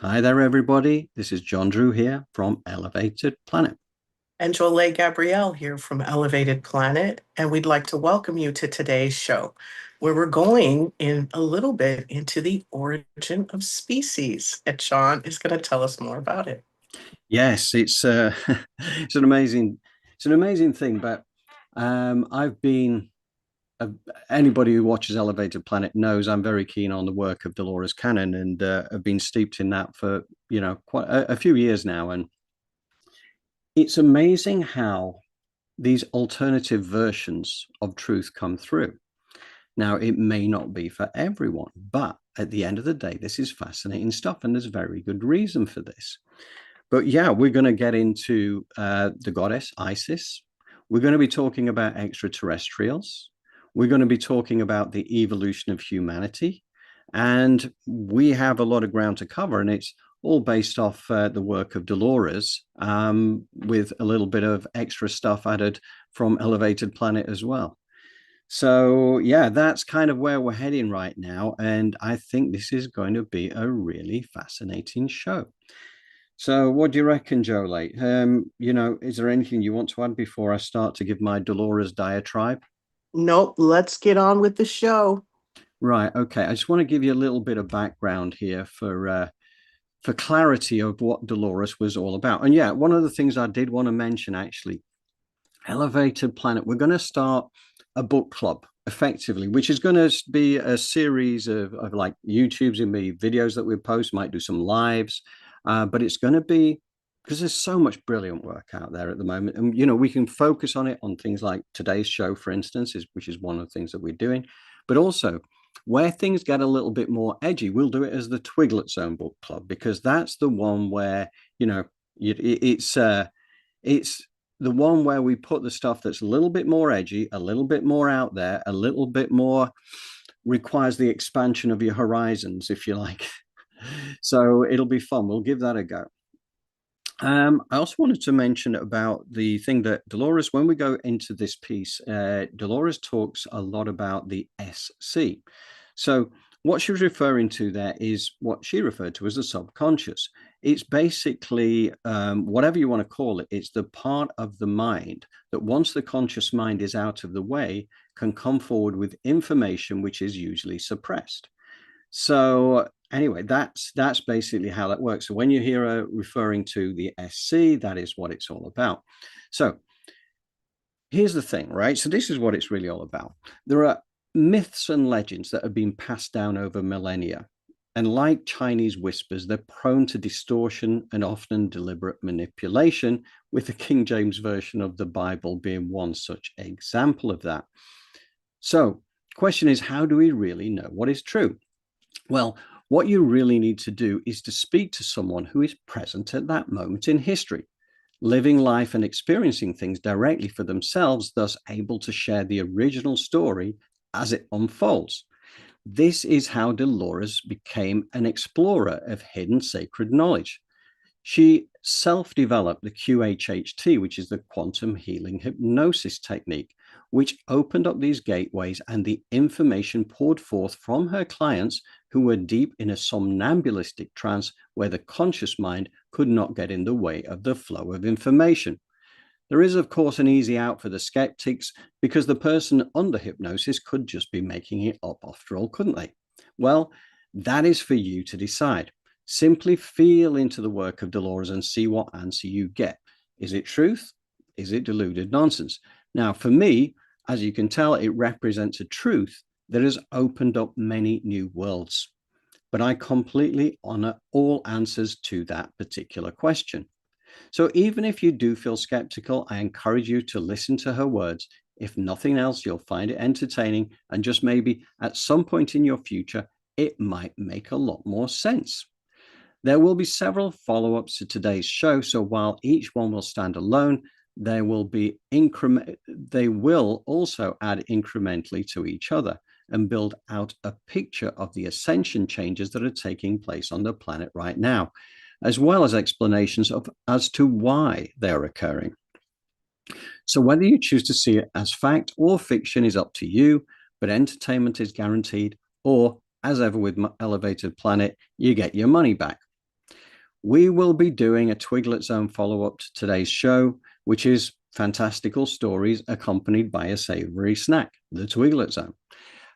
Hi there, everybody. This is John Drew here from Elevated Planet. And Jolie Gabrielle here from Elevated Planet, and we'd like to welcome you to today's show, where we're going in a little bit into the origin of species. And Sean is going to tell us more about it. Yes, it's it's an amazing thing. But I've been uh, anybody who watches Elevated Planet knows I'm very keen on the work of Dolores Cannon, and have been steeped in that for quite a few years now. And it's amazing how these alternative versions of truth come through. Now, it may not be for everyone, but at the end of the day, this is fascinating stuff, and there's very good reason for this. But yeah, we're going to get into the goddess Isis. We're going to be talking about extraterrestrials. We're going to be talking about the evolution of humanity. And we have a lot of ground to cover, and it's all based off the work of Dolores, with a little bit of extra stuff added from Elevated Planet as well. So, yeah, that's kind of where we're heading right now. And I think this is going to be a really fascinating show. So, what do you reckon, Jolie? Is there anything you want to add before I start to give my Dolores diatribe? Nope, let's get on with the show. Right. Okay. I just want to give you a little bit of background here for clarity of what Dolores was all about. And yeah, one of the things I did want to mention actually, Elevated Planet, we're going to start a book club effectively, which is going to be a series of like YouTube's and me videos that we post, might do some lives, but it's going to be because there's so much brilliant work out there at the moment. And, we can focus on it on things like today's show, for instance, which is one of the things that we're doing, but also where things get a little bit more edgy, we'll do it as the Twiglet Zone book club, because that's the one where, it's the one where we put the stuff that's a little bit more edgy, a little bit more out there, a little bit more requires the expansion of your horizons, if you like. So it'll be fun. We'll give that a go. I also wanted to mention about the thing that Dolores, when we go into this piece, Dolores talks a lot about the SC. So what she was referring to there is what she referred to as the subconscious. It's basically whatever you want to call it. It's the part of the mind that once the conscious mind is out of the way, can come forward with information which is usually suppressed. So anyway, that's basically how that works. So when you hear her referring to the SC, that is what it's all about. So here's the thing, right? So this is what it's really all about. There are myths and legends that have been passed down over millennia. And like Chinese whispers, they're prone to distortion and often deliberate manipulation, with the King James Version of the Bible being one such example of that. So, question is, how do we really know what is true? Well, what you really need to do is to speak to someone who is present at that moment in history, living life and experiencing things directly for themselves, thus able to share the original story as it unfolds. This is how Dolores became an explorer of hidden sacred knowledge. She self-developed the QHHT, which is the quantum healing hypnosis technique, which opened up these gateways, and the information poured forth from her clients who were deep in a somnambulistic trance where the conscious mind could not get in the way of the flow of information. There is, of course, an easy out for the skeptics, because the person under hypnosis could just be making it up after all, couldn't they? Well, that is for you to decide. Simply feel into the work of Dolores and see what answer you get. Is it truth? Is it deluded nonsense? Now, for me, as you can tell, it represents a truth that has opened up many new worlds. But I completely honor all answers to that particular question. So even if you do feel skeptical, I encourage you to listen to her words. If nothing else, you'll find it entertaining, and just maybe at some point in your future, it might make a lot more sense. There will be several follow-ups to today's show, so while each one will stand alone, they will also add incrementally to each other and build out a picture of the ascension changes that are taking place on the planet right now, as well as explanations as to why they're occurring. So whether you choose to see it as fact or fiction is up to you, but entertainment is guaranteed, or as ever with Elevated Planet, you get your money back. we will be doing a Twiglet Zone follow-up to today's show, which is fantastical stories accompanied by a savory snack, the Twiglet Zone.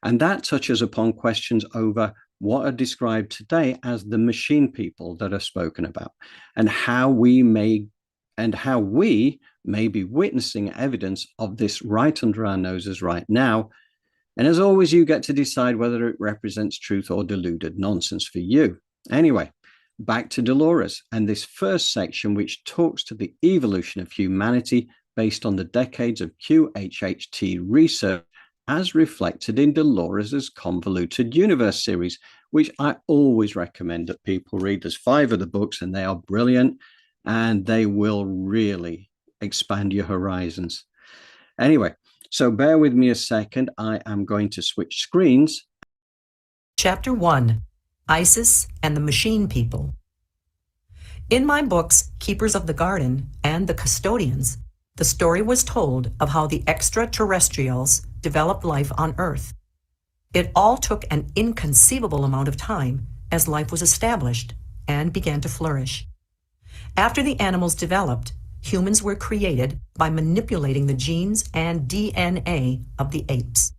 And that touches upon questions over what are described today as the machine people that are spoken about, and how we may be witnessing evidence of this right under our noses right now. And as always, you get to decide whether it represents truth or deluded nonsense for you. Anyway, back to Dolores and this first section, which talks to the evolution of humanity based on the decades of QHHT research as reflected in Dolores's Convoluted Universe series, which I always recommend that people read. There's 5 of the books and they are brilliant and they will really expand your horizons. Anyway, so bear with me a second. I am going to switch screens. Chapter 1, Isis and the Machine People. In my books, Keepers of the Garden and The Custodians, the story was told of how the extraterrestrials developed life on Earth. It all took an inconceivable amount of time as life was established and began to flourish. After the animals developed, humans were created by manipulating the genes and DNA of the apes.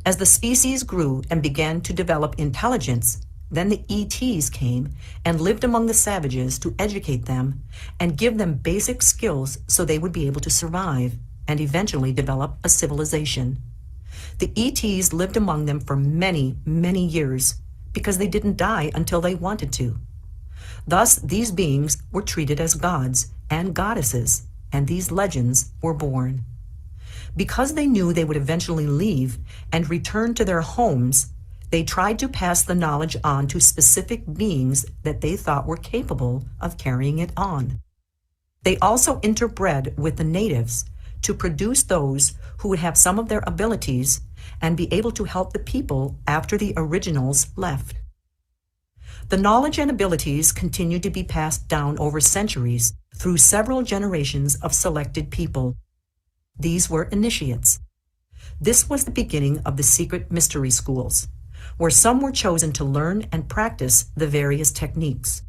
As the species grew and began to develop intelligence, then the ETs came and lived among the savages to educate them and give them basic skills so they would be able to survive and eventually develop a civilization. The ETs lived among them for many, many years because they didn't die until they wanted to. Thus, these beings were treated as gods and goddesses, and these legends were born. Because they knew they would eventually leave and return to their homes, they tried to pass the knowledge on to specific beings that they thought were capable of carrying it on. They also interbred with the natives to produce those who would have some of their abilities and be able to help the people after the originals left. The knowledge and abilities continued to be passed down over centuries through several generations of selected people. These were initiates. This was the beginning of the secret mystery schools, where some were chosen to learn and practice the various techniques.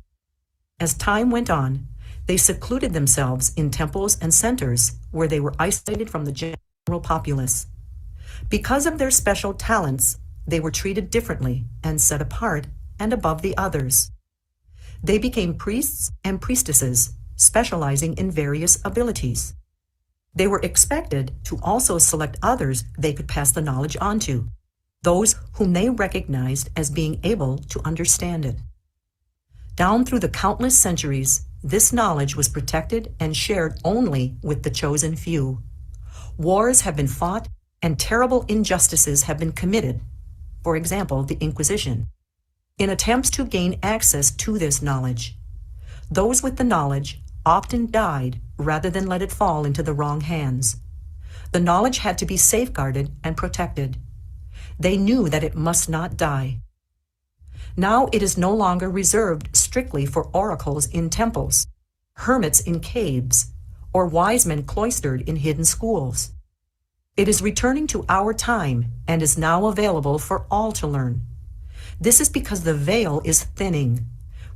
As time went on, they secluded themselves in temples and centers where they were isolated from the general populace. Because of their special talents, they were treated differently and set apart and above the others. They became priests and priestesses, specializing in various abilities. They were expected to also select others they could pass the knowledge on to, those whom they recognized as being able to understand it. Down through the countless centuries, this knowledge was protected and shared only with the chosen few. Wars have been fought and terrible injustices have been committed, for example, the Inquisition, in attempts to gain access to this knowledge. Those with the knowledge often died rather than let it fall into the wrong hands. The knowledge had to be safeguarded and protected. They knew that it must not die. Now it is no longer reserved strictly for oracles in temples, hermits in caves, or wise men cloistered in hidden schools. It is returning to our time and is now available for all to learn. This is because the veil is thinning.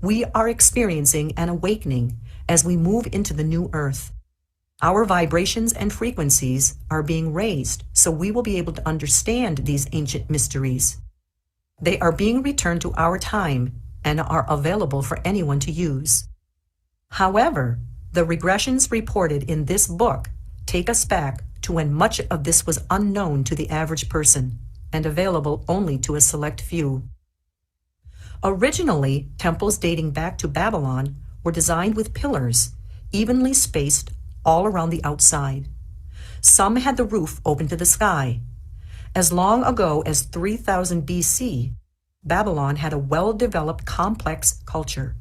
We are experiencing an awakening as we move into the new earth. Our vibrations and frequencies are being raised so we will be able to understand these ancient mysteries. They are being returned to our time and are available for anyone to use. However, the regressions reported in this book take us back to when much of this was unknown to the average person and available only to a select few. Originally, temples dating back to Babylon were designed with pillars, evenly spaced all around the outside. Some had the roof open to the sky. As long ago as 3000 BC, Babylon had a well-developed complex culture.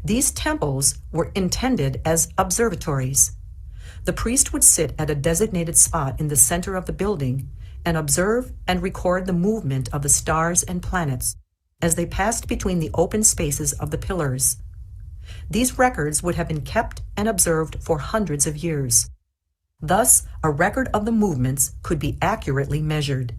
These temples were intended as observatories. The priest would sit at a designated spot in the center of the building and observe and record the movement of the stars and planets as they passed between the open spaces of the pillars. These records would have been kept and observed for hundreds of years. Thus, a record of the movements could be accurately measured.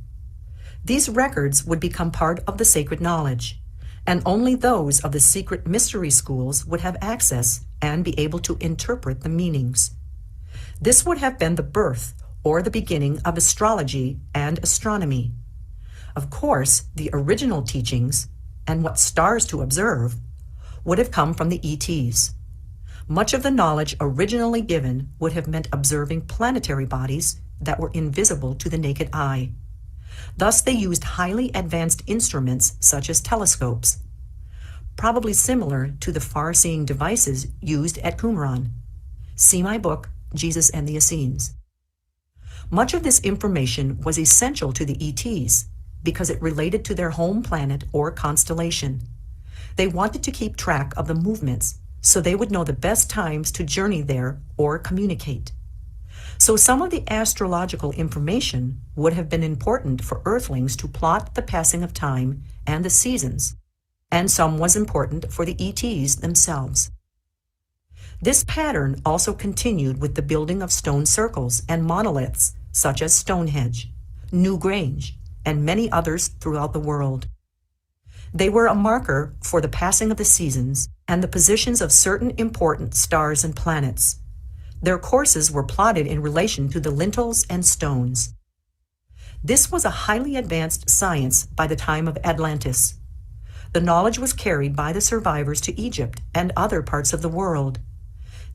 These records would become part of the sacred knowledge, and only those of the secret mystery schools would have access and be able to interpret the meanings. This would have been the birth or the beginning of astrology and astronomy. Of course, the original teachings, and what stars to observe, would have come from the ETs. Much of the knowledge originally given would have meant observing planetary bodies that were invisible to the naked eye. Thus, they used highly advanced instruments such as telescopes, probably similar to the far-seeing devices used at Qumran. See my book, Jesus and the Essenes. Much of this information was essential to the ETs because it related to their home planet or constellation. They wanted to keep track of the movements so they would know the best times to journey there or communicate. So some of the astrological information would have been important for Earthlings to plot the passing of time and the seasons, and some was important for the ETs themselves. This pattern also continued with the building of stone circles and monoliths such as Stonehenge, New Grange, and many others throughout the world. They were a marker for the passing of the seasons and the positions of certain important stars and planets. Their courses were plotted in relation to the lintels and stones. This was a highly advanced science by the time of Atlantis. The knowledge was carried by the survivors to Egypt and other parts of the world.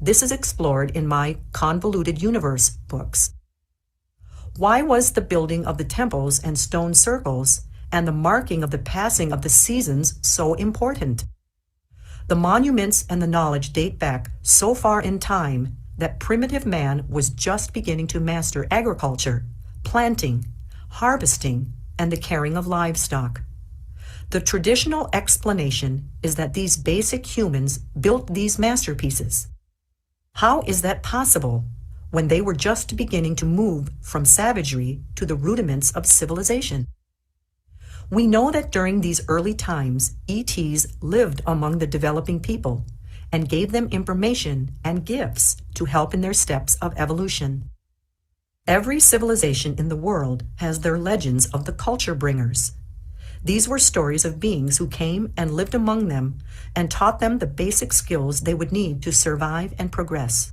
This is explored in my Convoluted Universe books. Why was the building of the temples and stone circles and the marking of the passing of the seasons so important? The monuments and the knowledge date back so far in time that primitive man was just beginning to master agriculture, planting, harvesting, and the caring of livestock. The traditional explanation is that these basic humans built these masterpieces. How is that possible when they were just beginning to move from savagery to the rudiments of civilization? We know that during these early times, ETs lived among the developing people and gave them information and gifts to help in their steps of evolution. Every civilization in the world has their legends of the culture bringers. These were stories of beings who came and lived among them and taught them the basic skills they would need to survive and progress.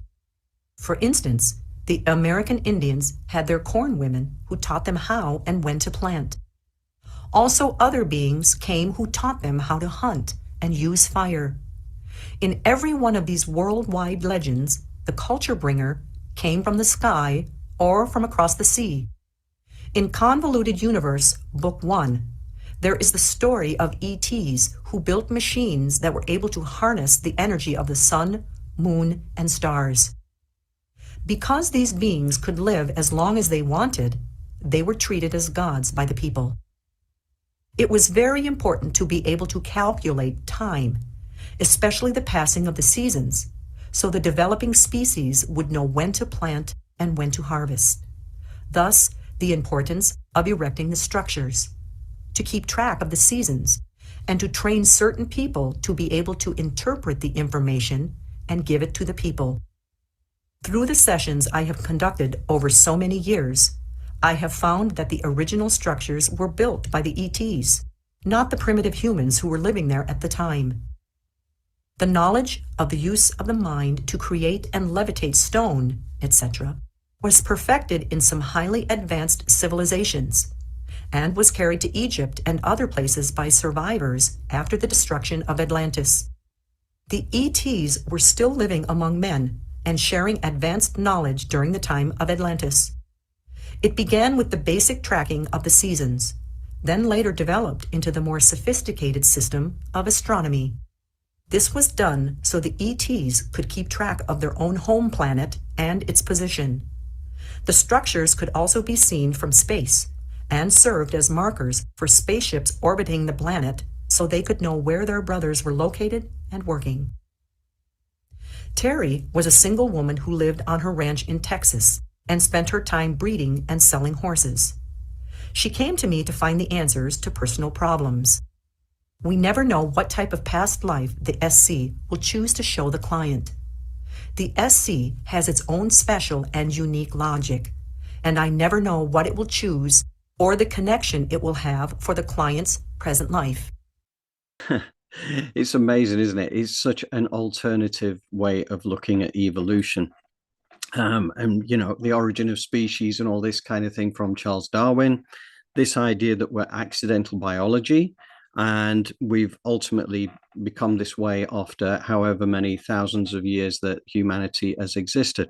For instance, the American Indians had their corn women who taught them how and when to plant. Also, other beings came who taught them how to hunt and use fire. In every one of these worldwide legends, the culture bringer came from the sky or from across the sea. In Convoluted Universe, Book 1, there is the story of ETs who built machines that were able to harness the energy of the sun, moon, and stars. Because these beings could live as long as they wanted, they were treated as gods by the people. It was very important to be able to calculate time, especially the passing of the seasons, so the developing species would know when to plant and when to harvest. Thus, the importance of erecting the structures, to keep track of the seasons, and to train certain people to be able to interpret the information and give it to the people. Through the sessions I have conducted over so many years, I have found that the original structures were built by the ETs, not the primitive humans who were living there at the time. The knowledge of the use of the mind to create and levitate stone, etc., was perfected in some highly advanced civilizations, and was carried to Egypt and other places by survivors after the destruction of Atlantis. The ETs were still living among men and sharing advanced knowledge during the time of Atlantis. It began with the basic tracking of the seasons, then later developed into the more sophisticated system of astronomy. This was done so the ETs could keep track of their own home planet and its position. The structures could also be seen from space and served as markers for spaceships orbiting the planet so they could know where their brothers were located and working. Terry was a single woman who lived on her ranch in Texas and spent her time breeding and selling horses. She came to me to find the answers to personal problems. We never know what type of past life the SC will choose to show the client. The SC has its own special and unique logic, and I never know what it will choose or the connection it will have for the client's present life. It's amazing, isn't it? It's such an alternative way of looking at evolution. And the origin of species and all this kind of thing from Charles Darwin, this idea that we're accidental biology and we've ultimately become this way after however many thousands of years that humanity has existed.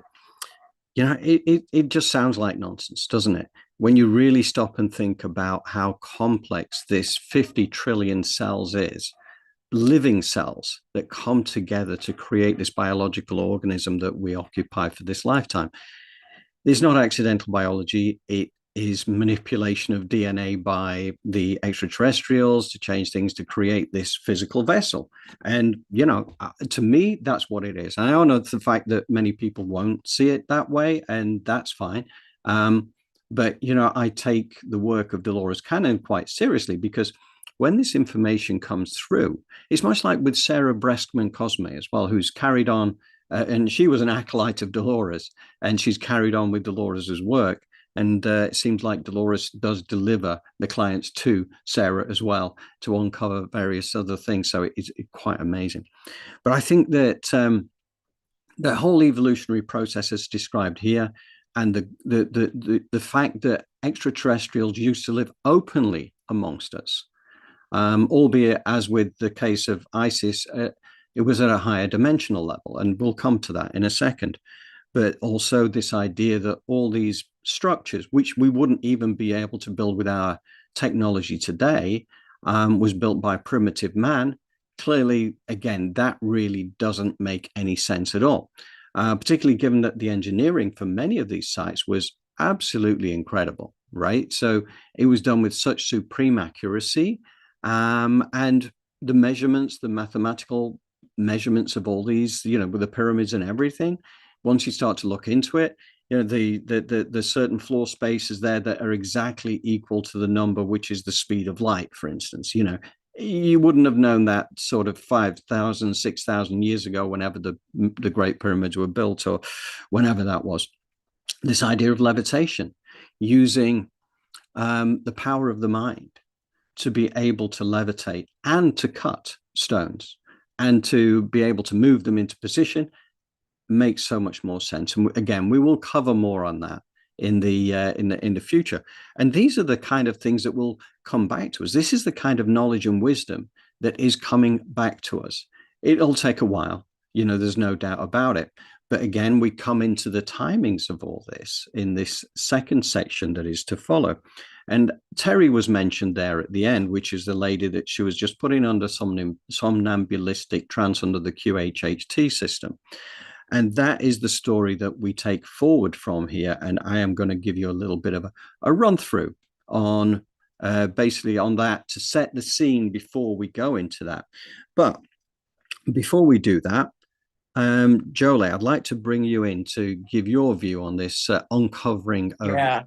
It just sounds like nonsense, doesn't it? When you really stop and think about how complex this 50 trillion cells is, living cells that come together to create this biological organism that we occupy for this lifetime. It's not accidental biology. It is manipulation of DNA by the extraterrestrials to change things to create this physical vessel. And, to me, that's what it is. And I know the fact that many people won't see it that way, and that's fine. But, I take the work of Dolores Cannon quite seriously because when this information comes through, it's much like with Sarah Breskman Cosme as well, who's carried on, and she was an acolyte of Dolores, and she's carried on with Dolores's work. And it seems like Dolores does deliver the clients to Sarah as well to uncover various other things. So it's quite amazing. But I think that the whole evolutionary process as described here, and the fact that extraterrestrials used to live openly amongst us, albeit as with the case of Isis, it was at a higher dimensional level, and we'll come to that in a second. But also this idea that all these structures, which we wouldn't even be able to build with our technology today, was built by primitive man. Clearly, again, that really doesn't make any sense at all, particularly given that the engineering for many of these sites was absolutely incredible, right? So it was done with such supreme accuracy, and the measurements, the mathematical measurements of all these, with the pyramids and everything, once you start to look into it, the certain floor spaces there that are exactly equal to the number, which is the speed of light, for instance. You wouldn't have known that sort of 5,000, 6,000 years ago, whenever the Great Pyramids were built, or whenever that was. This idea of levitation, using the power of the mind to be able to levitate and to cut stones and to be able to move them into position makes so much more sense. And again, we will cover more on that in the future. And these are the kind of things that will come back to us. This is the kind of knowledge and wisdom that is coming back to us. It'll take a while, there's no doubt about it. But again, we come into the timings of all this in this second section that is to follow. And Terry was mentioned there at the end, which is the lady that she was just putting under somnambulistic trance under the QHHT system. And that is the story that we take forward from here. And I am going to give you a little bit of a run through on basically on that to set the scene before we go into that. But before we do that, Jolie, I'd like to bring you in to give your view on this uncovering of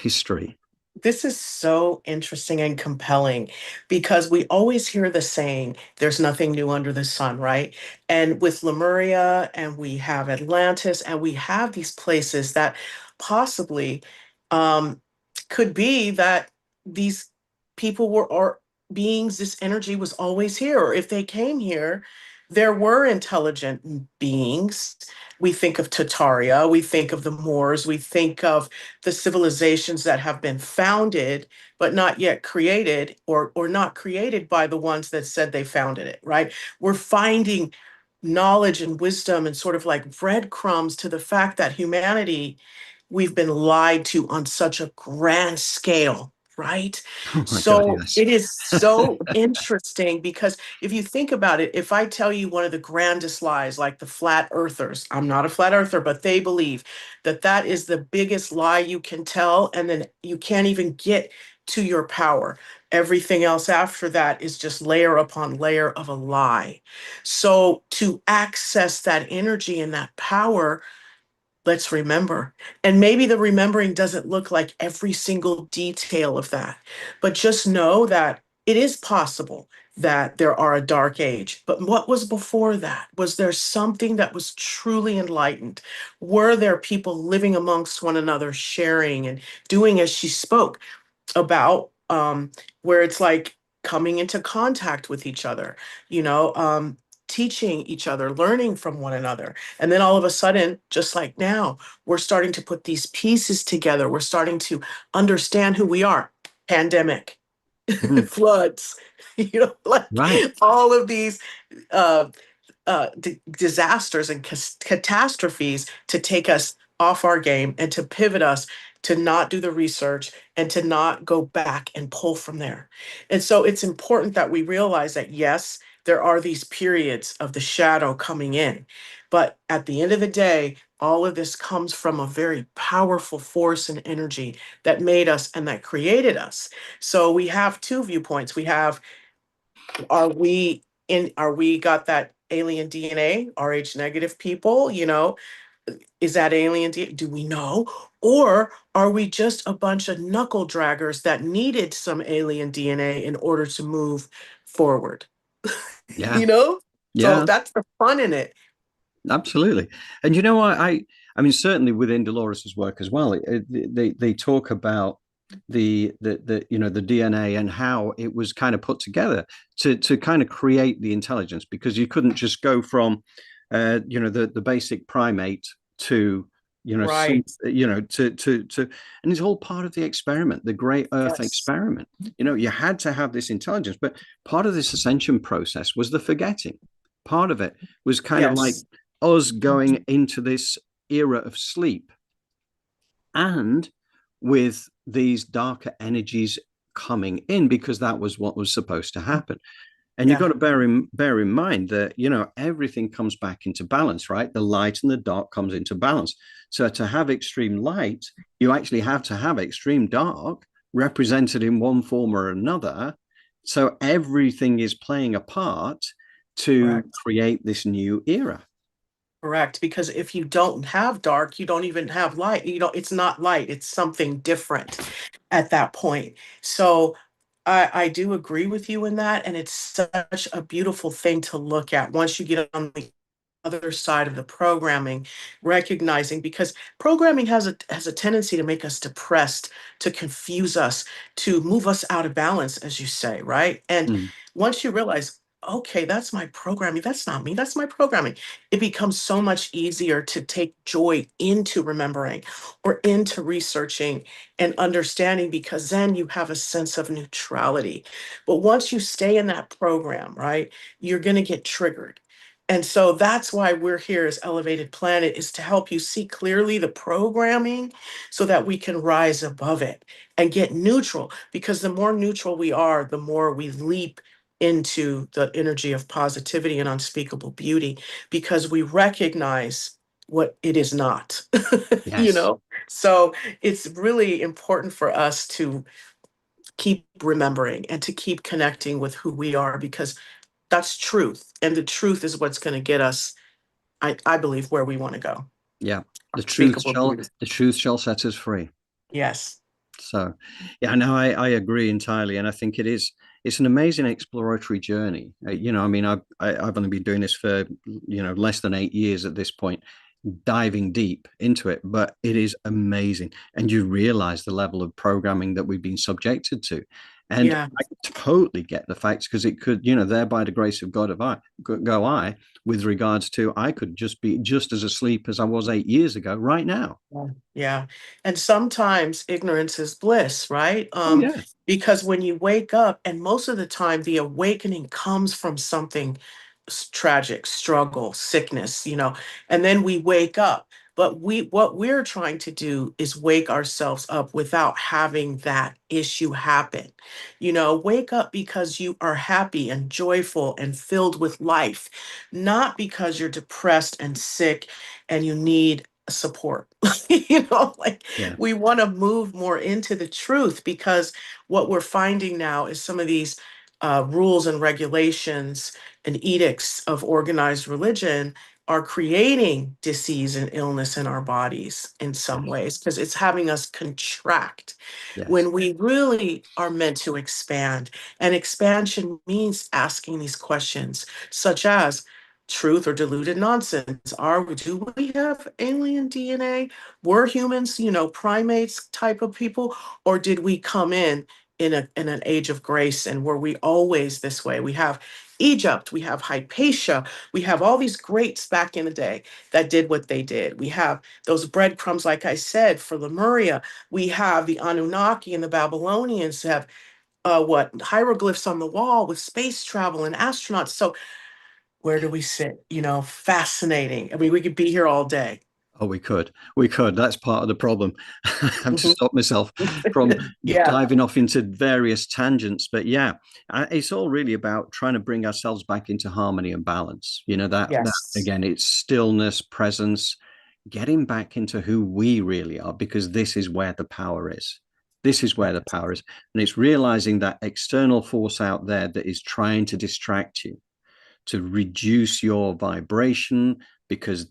history. This is so interesting and compelling because we always hear the saying, there's nothing new under the sun, right? And with Lemuria, and we have Atlantis, and we have these places that possibly um, could be that these people were, or beings, this energy was always here. Or if they came here, there were intelligent beings. We think of Tartaria, we think of the Moors, we think of the civilizations that have been founded but not yet created, or not created by the ones that said they founded it, right? We're finding knowledge and wisdom and sort of like breadcrumbs to the fact that humanity, we've been lied to on such a grand scale, right? Oh my God, So yes. it is so interesting because if you think about it, if I tell you one of the grandest lies, like the flat earthers, I'm not a flat earther, but they believe that that is the biggest lie you can tell, and then you can't even get to your power. Everything else after that is just layer upon layer of a lie. So to access that energy and that power, let's remember. And maybe the remembering doesn't look like every single detail of that, but just know that it is possible that there are a dark age. But what was before that? Was there something that was truly enlightened? Were there people living amongst one another, sharing and doing as she spoke about, where it's like coming into contact with each other, you know, teaching each other, learning from one another. And then all of a sudden, just like now, we're starting to put these pieces together. We're starting to understand who we are. Pandemic, Mm, floods, like right. all of these uh, disasters and catastrophes to take us off our game and to pivot us to not do the research and to not go back and pull from there. And so it's important that we realize that, yes, there are these periods of the shadow coming in. But at the end of the day, all of this comes from a very powerful force and energy that made us and that created us. So we have two viewpoints. We have, are we got that alien DNA, Rh negative people, is that alien DNA? Do we know? Or are we just a bunch of knuckle draggers that needed some alien DNA in order to move forward? Yeah. you know? So Yeah. that's the fun in it. Absolutely. And you know, I mean, certainly within Dolores's work as well, they talk about the DNA and how it was kind of put together to kind of create the intelligence, because you couldn't just go from the basic primate to some Right. to and it's all part of the experiment, the great earth Yes. experiment. You had to have this intelligence, but part of this ascension process was the forgetting. Part of it was kind of like Yes. us going into this era of sleep, and with these darker energies coming in, because that was what was supposed to happen. And you've got Yeah. to bear in mind that everything comes back into balance, right? The light and the dark comes into balance. So to have extreme light, you actually have to have extreme dark represented in one form or another. So everything is playing a part to Correct. create this new era. Correct. Because if you don't have dark, you don't even have light. It's not light, it's something different at that point. So I do agree with you in that. And it's such a beautiful thing to look at once you get on the other side of the programming, recognizing, because programming has a tendency to make us depressed, to confuse us, to move us out of balance, as you say, right? And Mm, once you realize, okay, that's my programming, that's not me, that's my programming, it becomes so much easier to take joy into remembering or into researching and understanding, because then you have a sense of neutrality. But once you stay in that program, right, you're going to get triggered. And so that's why we're here as Elevated Planet, is to help you see clearly the programming so that we can rise above it and get neutral. Because the more neutral we are, the more we leap into the energy of positivity and unspeakable beauty, because we recognize what it is not, you yes. know? So it's really important for us to keep remembering and to keep connecting with who we are, because that's truth. And the truth is what's going to get us, I believe, where we want to go. Yeah. The truth Unspeakable shall beauty. the truth shall set us free. Yes. So, yeah, no, I agree entirely, and I think it's an amazing exploratory journey. I mean, I've only been doing this for less than 8 years at this point, diving deep into it, but it is amazing, and you realize the level of programming that we've been subjected to, and Yeah. I totally get the facts, because it could, there by the grace of God, if I go I, with regards to, I could just be just as asleep as I was 8 years ago, right now. Yeah. Yeah. And sometimes ignorance is bliss, right? Oh yeah, Because when you wake up, and most of the time the awakening comes from something tragic, struggle, sickness, and then we wake up. But what we're trying to do is wake ourselves up without having that issue happen. Wake up because you are happy and joyful and filled with life, not because you're depressed and sick and you need support. Like, yeah, we want to move more into the truth, because what we're finding now is some of these rules and regulations and edicts of organized religion are creating disease and illness in our bodies in some yes, ways, because it's having us contract yes, when we really are meant to expand. And expansion means asking these questions, such as, truth or diluted nonsense? Do we have alien DNA? Were humans, primates type of people, or did we come in in an age of grace, and were we always this way? We have Egypt, we have Hypatia, we have all these greats back in the day that did what they did. We have those breadcrumbs, like I said, for Lemuria. We have the Anunnaki and the Babylonians have what hieroglyphs on the wall with space travel and astronauts. So where do we sit? Fascinating. I mean, we could be here all day. Oh, we could. That's part of the problem. I have to Mhm. stop myself from Yeah. diving off into various tangents. But yeah, it's all really about trying to bring ourselves back into harmony and balance. That Yes. again, it's stillness, presence, getting back into who we really are, because this is where the power is. This is where the power is. And it's realizing that external force out there that is trying to distract you, to reduce your vibration,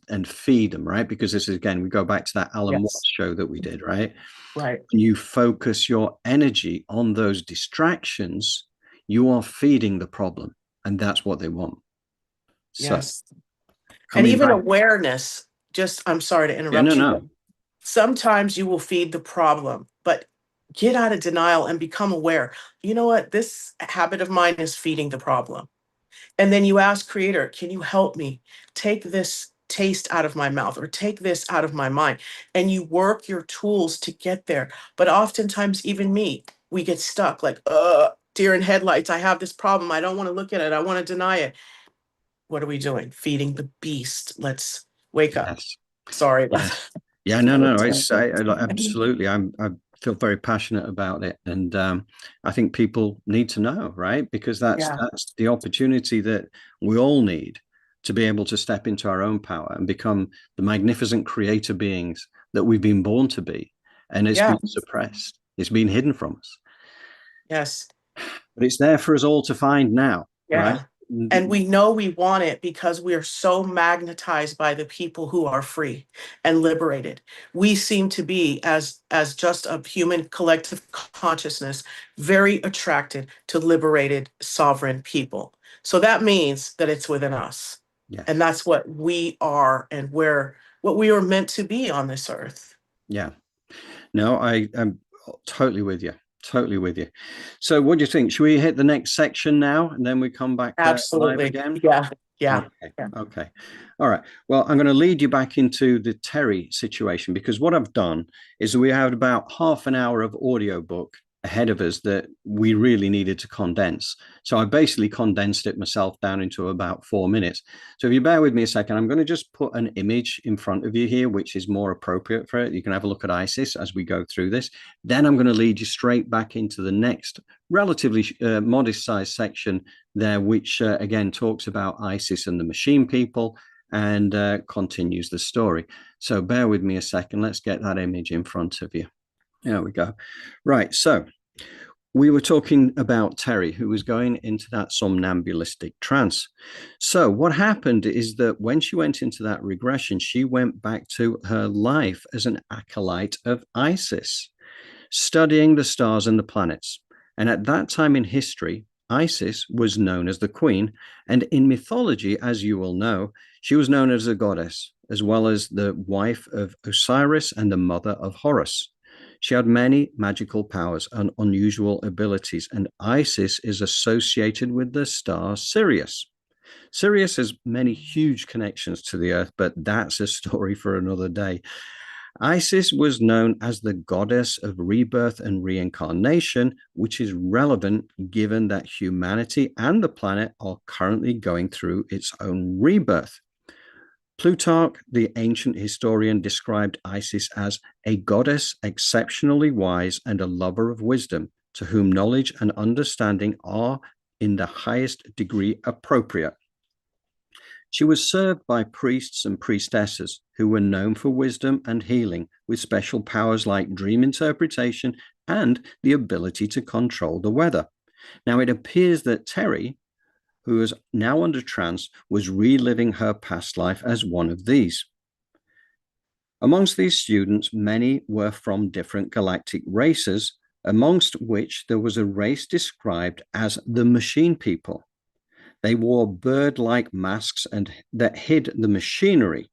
and feed them, right? Because this is, again, we go back to that Alan Watts Yes. show that we did, right? Right. When you focus your energy on those distractions, you are feeding the problem, and that's what they want. So Yes. And coming even back, awareness, I'm sorry to yeah, interrupt no, you, but no, sometimes you will feed the problem, but get out of denial and become aware. You know what? This habit of mine is feeding the problem. And then you ask Creator, can you help me take this taste out of my mouth or take this out of my mind? And you work your tools to get there. But oftentimes, even me, we get stuck like, deer in headlights. I have this problem. I don't want to look at it. I want to deny it. What are we doing? Feeding the beast. Let's wake up. yes, Sorry about yes, yeah, no, no, absolutely. I feel very passionate about it, and I think people need to know, right? Because Yeah. that's the opportunity that we all need to be able to step into our own power and become the magnificent creator beings that we've been born to be, and it's Yeah. been suppressed, it's been hidden from us, Yes. but it's there for us all to find now, right? Yeah. And we know we want it because we are so magnetized by the people who are free and liberated. We seem to be, as just a human collective consciousness, very attracted to liberated sovereign people. So that means that it's within us. Yes. And that's what we are, and what we are meant to be on this earth. Yeah. No, I am totally with you. Totally with you. So what do you think? Should we hit the next section now and then we come back live Absolutely. again? Yeah. Yeah. Okay. Yeah. Okay. All right. Well, I'm going to lead you back into the Terry situation, because what I've done is we had about half an hour of audiobook ahead of us that we really needed to condense. So I basically condensed it myself down into about 4 minutes. So if you bear with me a second, I'm going to just put an image in front of you here, which is more appropriate for it. You can have a look at Isis as we go through this. Then I'm going to lead you straight back into the next relatively modest sized section there, which again talks about Isis and the machine people, and continues the story. So bear with me a second. Let's get that image in front of you. There we go. Right. So we were talking about Terry, who was going into that somnambulistic trance. So what happened is that when she went into that regression, she went back to her life as an acolyte of Isis, studying the stars and the planets. And at that time in history, Isis was known as the queen. And in mythology, as you will know, she was known as a goddess, as well as the wife of Osiris and the mother of Horus. She had many magical powers and unusual abilities, and Isis is associated with the star Sirius. Sirius has many huge connections to the earth, but that's a story for another day. Isis was known as the goddess of rebirth and reincarnation, which is relevant given that humanity and the planet are currently going through its own rebirth. Plutarch, the ancient historian, described Isis as a goddess exceptionally wise and a lover of wisdom, to whom knowledge and understanding are in the highest degree appropriate. She was served by priests and priestesses who were known for wisdom and healing, with special powers like dream interpretation and the ability to control the weather. Now, it appears that Terry, who is now under trance, was reliving her past life as one of these. Amongst these students, many were from different galactic races, amongst which there was a race described as the machine people. They wore bird-like masks that hid the machinery.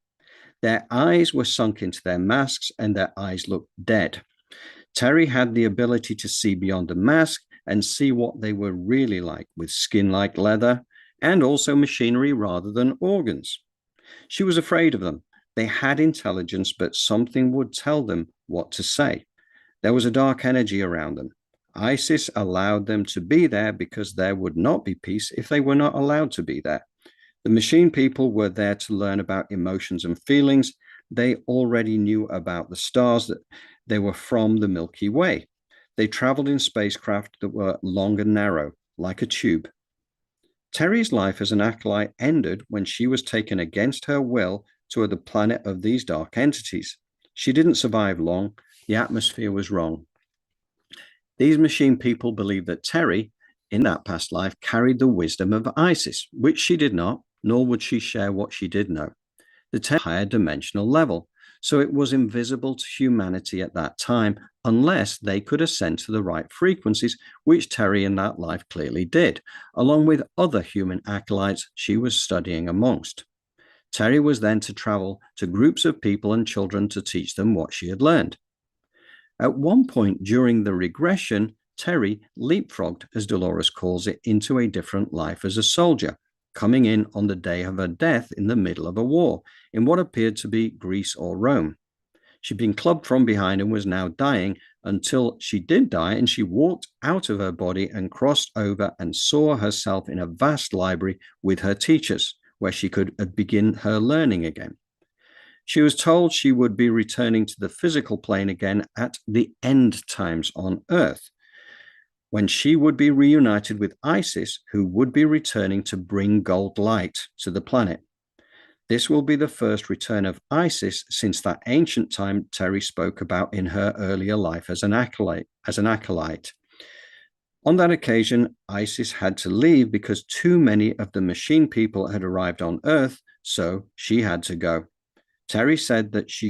Their eyes were sunk into their masks and their eyes looked dead. Terry had the ability to see beyond the mask and see what they were really like, with skin like leather and also machinery rather than organs. She was afraid of them. They had intelligence, but something would tell them what to say. There was a dark energy around them. Isis allowed them to be there because there would not be peace if they were not allowed to be there. The machine people were there to learn about emotions and feelings. They already knew about the stars, that they were from the Milky Way. They traveled in spacecraft that were long and narrow, like a tube. Terry's life as an acolyte ended when she was taken against her will to the planet of these dark entities. She didn't survive long. The atmosphere was wrong. These machine people believed that Terry, in that past life, carried the wisdom of Isis, which she did not, nor would she share what she did know. The Terry higher dimensional level, so it was invisible to humanity at that time unless they could ascend to the right frequencies, which Terry in that life clearly did, along with other human acolytes she was studying amongst. Terry was then to travel to groups of people and children to teach them what she had learned. At one point during the regression, Terry leapfrogged, as Dolores calls it, into a different life as a soldier, coming in on the day of her death in the middle of a war, in what appeared to be Greece or Rome. She'd been clubbed from behind and was now dying until she did die, and she walked out of her body and crossed over and saw herself in a vast library with her teachers, where she could begin her learning again. She was told she would be returning to the physical plane again at the end times on Earth, when she would be reunited with Isis, who would be returning to bring gold light to the planet. This will be the first return of Isis since that ancient time Terry spoke about in her earlier life as an acolyte. On that occasion, Isis had to leave because too many of the machine people had arrived on Earth, so she had to go. Terry said that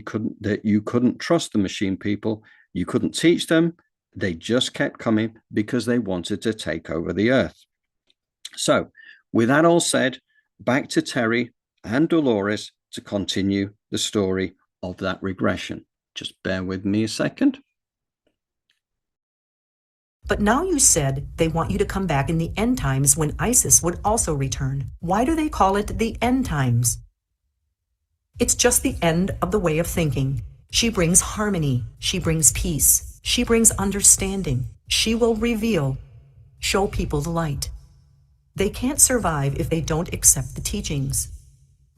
you couldn't trust the machine people, you couldn't teach them, they just kept coming because they wanted to take over the Earth. So, with that all said, back to Terry and Dolores to continue the story of that regression. Just bear with me a second. But now you said they want you to come back in the end times when Isis would also return. Why do they call it the end times? It's just the end of the way of thinking. She brings harmony. She brings peace. She brings understanding. She will reveal, show people the light. They can't survive if they don't accept the teachings.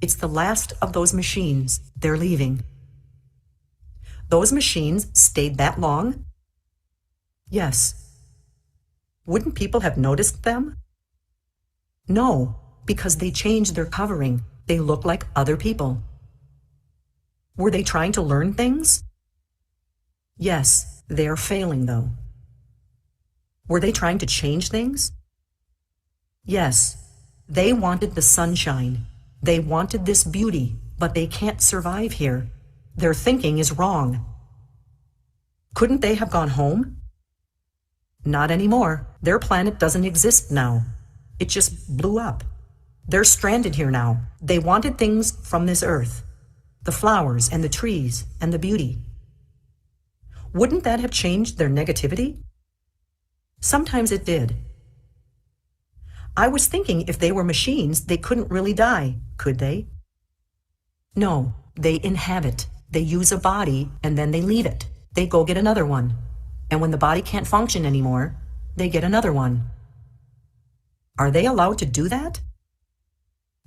It's the last of those machines. They're leaving. Those machines stayed that long? Yes. Wouldn't people have noticed them? No, because they changed their covering. They look like other people. Were they trying to learn things? Yes, they are failing though. Were they trying to change things? Yes, they wanted the sunshine. They wanted this beauty, but they can't survive here. Their thinking is wrong. Couldn't they have gone home? Not anymore. Their planet doesn't exist now. It just blew up. They're stranded here now. They wanted things from this earth. The flowers and the trees and the beauty. Wouldn't that have changed their negativity? Sometimes it did. I was thinking if they were machines, they couldn't really die, could they? No, they inhabit. They use a body and then they leave it. They go get another one. And when the body can't function anymore, they get another one. Are they allowed to do that?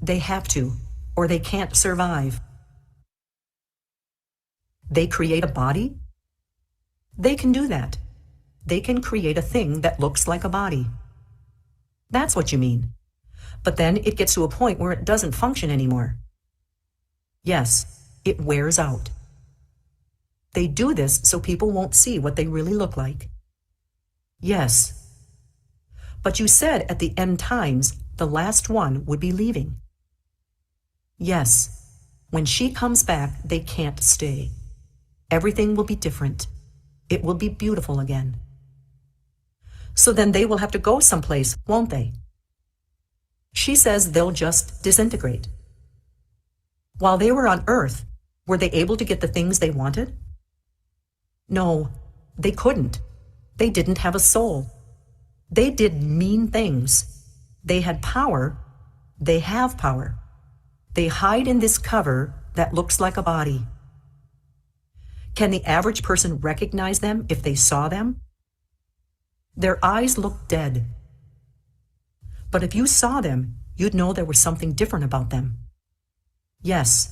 They have to, or they can't survive. They create a body? They can do that. They can create a thing that looks like a body. That's what you mean. But then it gets to a point where it doesn't function anymore. Yes, it wears out. They do this so people won't see what they really look like. Yes. But you said at the end times, the last one would be leaving. Yes. When she comes back, they can't stay. Everything will be different. It will be beautiful again. So then they will have to go someplace, won't they? She says they'll just disintegrate. While they were on Earth, were they able to get the things they wanted? No, they couldn't. They didn't have a soul. They did mean things. They had power. They have power. They hide in this cover that looks like a body. Can the average person recognize them if they saw them? Their eyes look dead. But if you saw them, you'd know there was something different about them. Yes.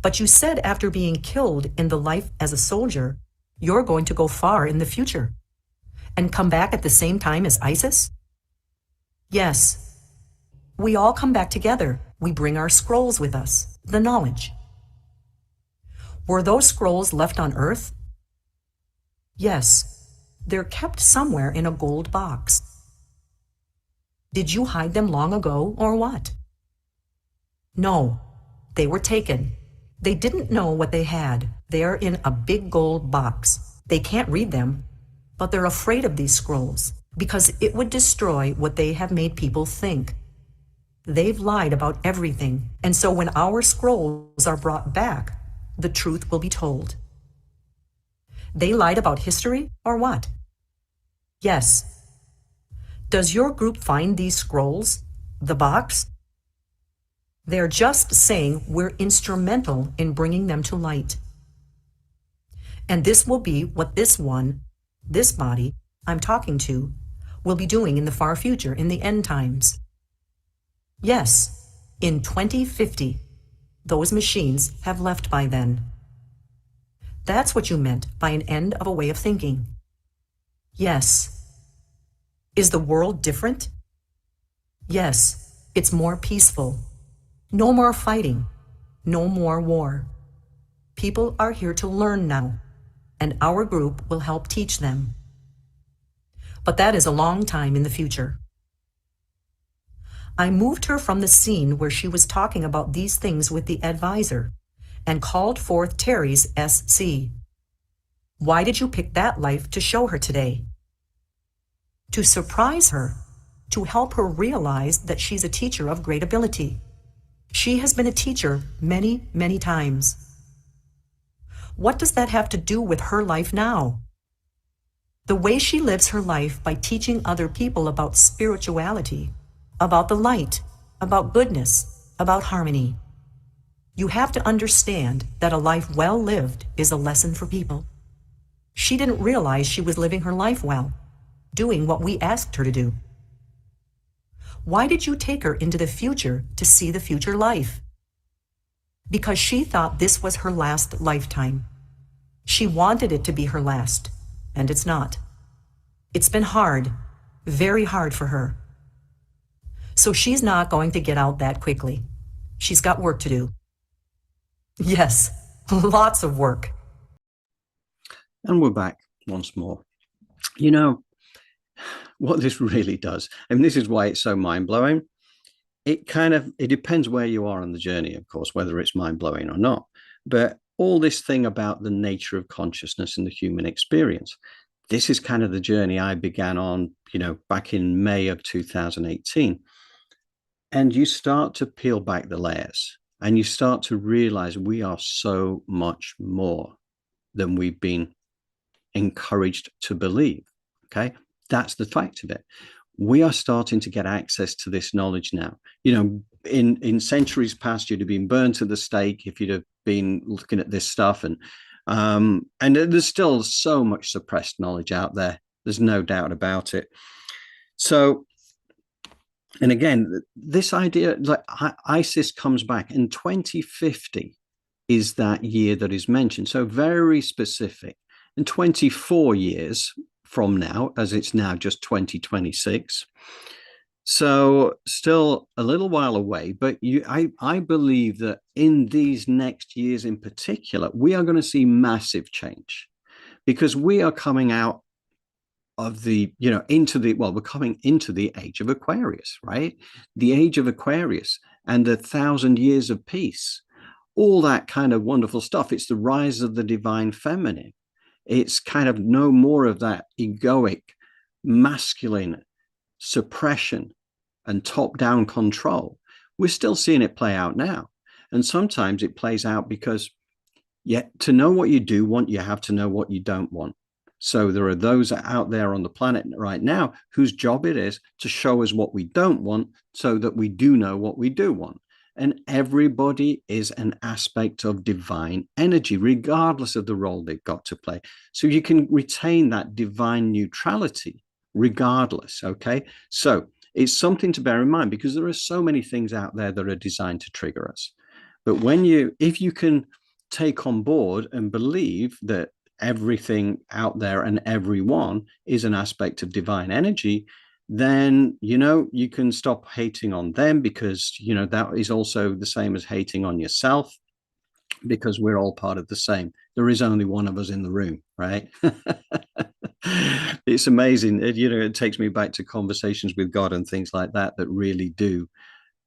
But you said after being killed in the life as a soldier, you're going to go far in the future and come back at the same time as Isis? Yes. We all come back together. We bring our scrolls with us, the knowledge. Were those scrolls left on Earth? Yes. They're kept somewhere in a gold box. Did you hide them long ago or what? No. They were taken. They didn't know what they had. They're in a big gold box. They can't read them, but they're afraid of these scrolls because it would destroy what they have made people think. They've lied about everything, and so when our scrolls are brought back, the truth will be told. They lied about history or what? Yes. Does your group find these scrolls, the box? They're just saying we're instrumental in bringing them to light. And this will be what this body I'm talking to, will be doing in the far future, in the end times. Yes, in 2050, those machines have left by then. That's what you meant by an end of a way of thinking. Yes. Is the world different? Yes, it's more peaceful. No more fighting. No more war. People are here to learn now, and our group will help teach them. But that is a long time in the future. I moved her from the scene where she was talking about these things with the advisor and called forth Terry's SC. Why did you pick that life to show her today? To surprise her, to help her realize that she's a teacher of great ability. She has been a teacher many, many times. What does that have to do with her life now? The way she lives her life by teaching other people about spirituality, about the light, about goodness, about harmony. You have to understand that a life well lived is a lesson for people. She didn't realize she was living her life well, doing what we asked her to do. Why did you take her into the future to see the future life? Because she thought this was her last lifetime. She wanted it to be her last, and it's not. It's been hard, very hard for her. So she's not going to get out that quickly. She's got work to do. Yes, lots of work. And we're back once more. You know, what this really does, and this is why it's so mind-blowing, it depends where you are on the journey, of course, whether it's mind-blowing or not. But all this thing about the nature of consciousness and the human experience, this is kind of the journey I began on, back in May of 2018. And you start to peel back the layers and you start to realize we are so much more than we've been encouraged to believe. Okay. That's the fact of it. We are starting to get access to this knowledge now. In centuries past, you'd have been burned to the stake if you'd have been looking at this stuff. And there's still so much suppressed knowledge out there. There's no doubt about it. So, and again, this idea, like ISIS comes back in 2050 is that year that is mentioned. So very specific. In 24 years from now, as it's now just 2026. So still a little while away, but I believe that in these next years in particular, we are going to see massive change because we are coming out of we're coming into the age of Aquarius, right? The age of Aquarius and the 1,000 years of peace, all that kind of wonderful stuff. It's the rise of the divine feminine. It's kind of no more of that egoic, masculine suppression and top-down control. We're still seeing it play out now. And sometimes it plays out because to know what you do want, you have to know what you don't want. So there are those out there on the planet right now whose job it is to show us what we don't want so that we do know what we do want. And everybody is an aspect of divine energy, regardless of the role they've got to play. So you can retain that divine neutrality regardless. Okay. So it's something to bear in mind because there are so many things out there that are designed to trigger us. But if you can take on board and believe that everything out there and everyone is an aspect of divine energy, then you can stop hating on them, because that is also the same as hating on yourself, because we're all part of the same. There is only one of us in the room, right? It's amazing. It takes me back to conversations with God and things like that really do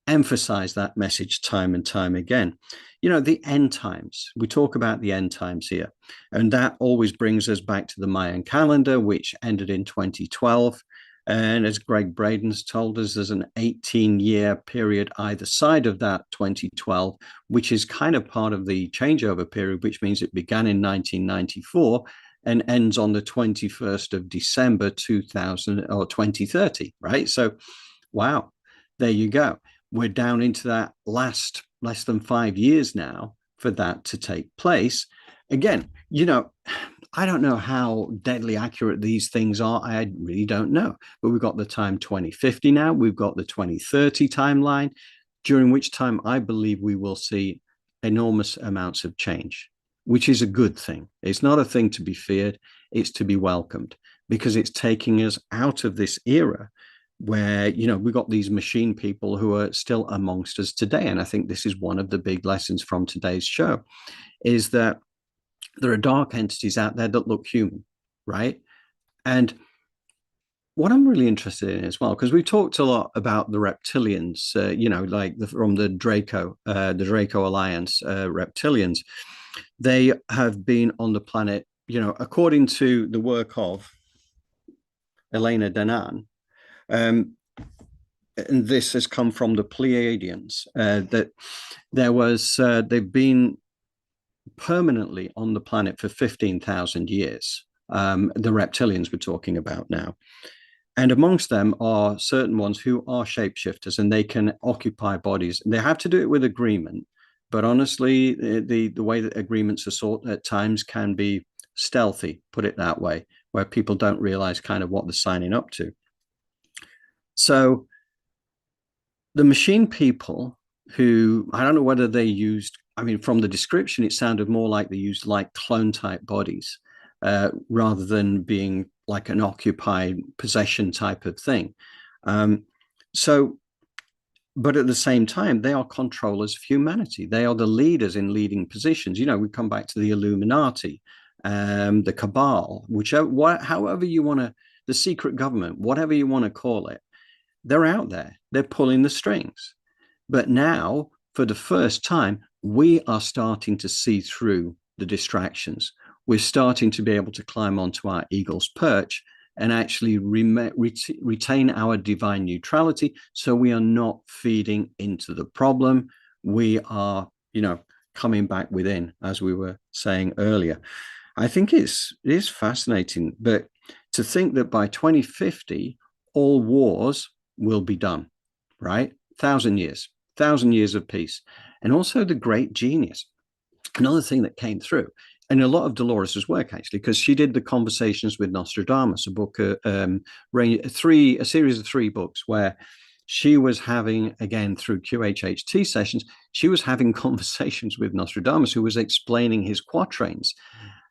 emphasize that message time and time again. The end times, we talk about the end times here, and that always brings us back to the Mayan calendar, which ended in 2012. And as Greg Braden's told us, there's an 18-year period either side of that 2012, which is kind of part of the changeover period, which means it began in 1994 and ends on the 21st of December 2000 or 2030, right? So, wow, there you go. We're down into that less than 5 years now for that to take place. Again, I don't know how deadly accurate these things are. I really don't know. But we've got the time 2050 now. We've got the 2030 timeline, during which time I believe we will see enormous amounts of change, which is a good thing. It's not a thing to be feared. It's to be welcomed, because it's taking us out of this era where we've got these machine people who are still amongst us today. And I think this is one of the big lessons from today's show, is that there are dark entities out there that look human, right? And what I'm really interested in as well, because we talked a lot about the reptilians, from the Draco Alliance, reptilians. They have been on the planet, according to the work of Elena Danaan, and this has come from the Pleiadians, that they've been permanently on the planet for 15,000 years. The reptilians we're talking about now. And amongst them are certain ones who are shapeshifters, and they can occupy bodies. They have to do it with agreement. But honestly, the way that agreements are sought at times can be stealthy, put it that way, where people don't realize kind of what they're signing up to. So the machine people, who, I don't know whether they used, from the description, it sounded more like they used like clone type bodies, rather than being like an occupied possession type of thing. But at the same time, they are controllers of humanity. They are the leaders in leading positions. We come back to the Illuminati, the Cabal, however you want to, the secret government, whatever you want to call it. They're out there. They're pulling the strings. But now, for the first time, we are starting to see through the distractions. We're starting to be able to climb onto our eagle's perch and actually retain our divine neutrality, so we are not feeding into the problem. We are, coming back within, as we were saying earlier. I think it is fascinating, but to think that by 2050, all wars will be done, right? 1,000 years of peace. And also the great genius. Another thing that came through, and a lot of Dolores's work, actually, because she did the Conversations with Nostradamus, a series of 3 books where she was having, again, through QHHT sessions, she was having conversations with Nostradamus, who was explaining his quatrains.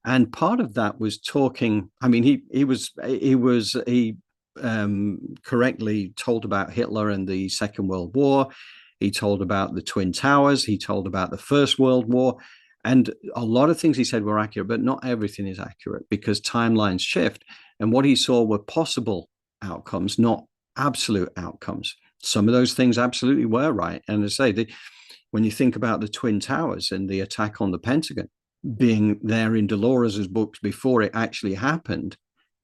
And part of that was talking, he correctly told about Hitler and the Second World War. He told about the Twin Towers. He told about the First World War. And a lot of things he said were accurate, but not everything is accurate, because timelines shift. And what he saw were possible outcomes, not absolute outcomes. Some of those things absolutely were right. And as I say, when you think about the Twin Towers and the attack on the Pentagon being there in Dolores's books before it actually happened,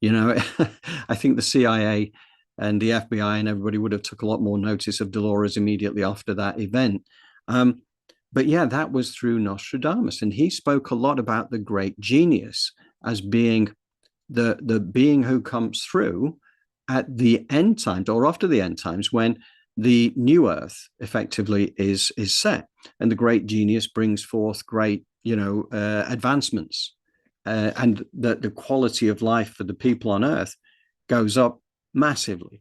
I think the CIA and the FBI and everybody would have took a lot more notice of Dolores immediately after that event. But yeah, that was through Nostradamus. And he spoke a lot about the great genius as being the being who comes through at the end times or after the end times, when the new earth effectively is set, and the great genius brings forth great, advancements, and the quality of life for the people on earth goes up massively.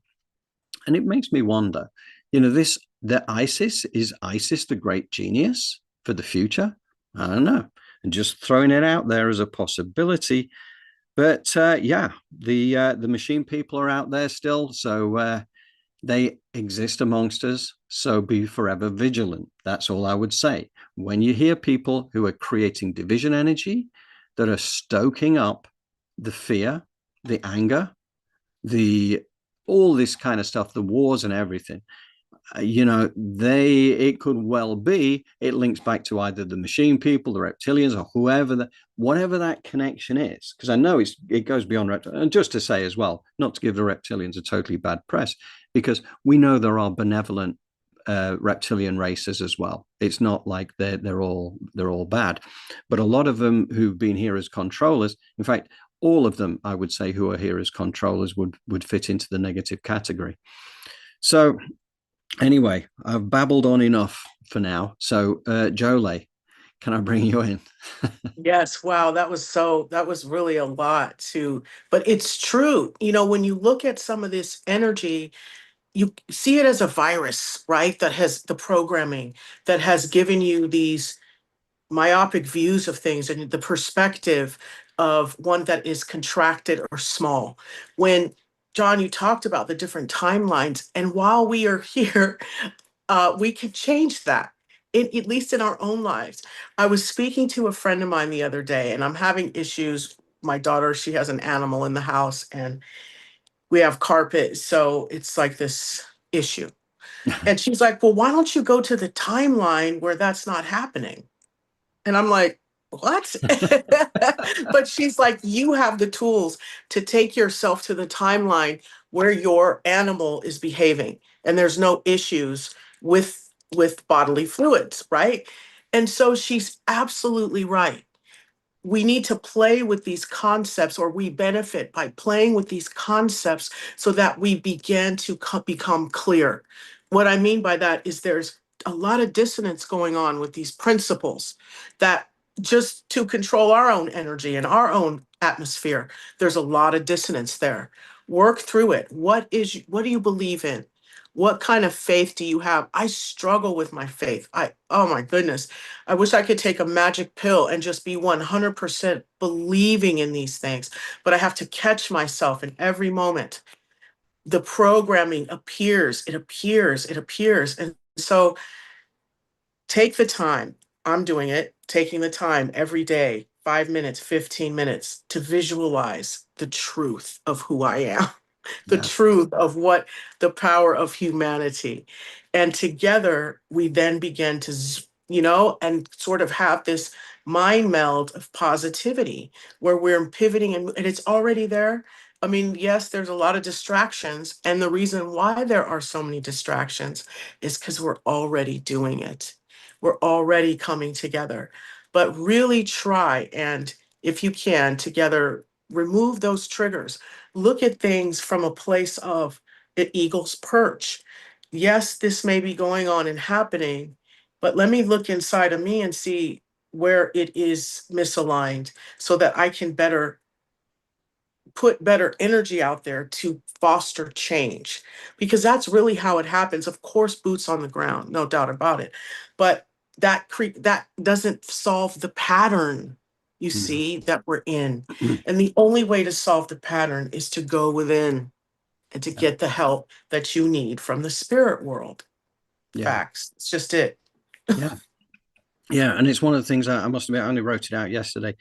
And it makes me wonder, the Isis, is Isis the great genius for the future? I don't know. And just throwing it out there as a possibility. But yeah, the machine people are out there still, so they exist amongst us. So be forever vigilant. That's all I would say. When you hear people who are creating division energy, that are stoking up the fear, the anger, the all this kind of stuff, the wars and everything, it could well be it links back to either the machine people, the reptilians, or whatever that connection is. Because I know it goes beyond reptilians. And just to say as well, not to give the reptilians a totally bad press, because we know there are benevolent reptilian races as well. It's not like they're all bad, but a lot of them who've been here as controllers, in fact, all of them, I would say, who are here as controllers would fit into the negative category. So anyway, I've babbled on enough for now. So, Jolie, can I bring you in? Yes, wow, that was really a lot too. But it's true. When you look at some of this energy, you see it as a virus, right? That has the programming that has given you these myopic views of things and the perspective of one that is contracted or small. When John, you talked about the different timelines, and while we are here, we can change that. At least in our own lives. I was speaking to a friend of mine the other day, and I'm having issues. My daughter, she has an animal in the house, and we have carpet, so it's like this issue. And she's like, well, why don't you go to the timeline where that's not happening? And I'm like, what? But she's like, you have the tools to take yourself to the timeline where your animal is behaving and there's no issues with bodily fluids, right? And so she's absolutely right. We need to play with these concepts, or we benefit by playing with these concepts so that we begin to become clear. What I mean by that is there's a lot of dissonance going on with these principles that just to control our own energy and our own atmosphere, there's a lot of dissonance there. Work through it. What do you believe in? What kind of faith do you have? I struggle with my faith. Oh my goodness. I wish I could take a magic pill and just be 100% believing in these things, but I have to catch myself in every moment. The programming appears, it appears, it appears. And so take the time. I'm doing it, taking the time every day, 5 minutes, 15 minutes to visualize the truth of who I am, the Yeah. truth of what the power of humanity. And together we then begin to, and sort of have this mind meld of positivity where we're pivoting and it's already there. I mean, yes, there's a lot of distractions. And the reason why there are so many distractions is because we're already doing it. We're already coming together. But really try and, if you can, together remove those triggers. Look at things from a place of the eagle's perch. Yes, this may be going on and happening, but let me look inside of me and see where it is misaligned so that I can put better energy out there to foster change, because that's really how it happens. Of course, boots on the ground, no doubt about it, but that doesn't solve the pattern, you Mm. see, that we're in. And the only way to solve the pattern is to go within and to Yeah. get the help that you need from the spirit world. Yeah. Facts. It's just it. Yeah. Yeah. And it's one of the things I must admit, I only wrote it out yesterday.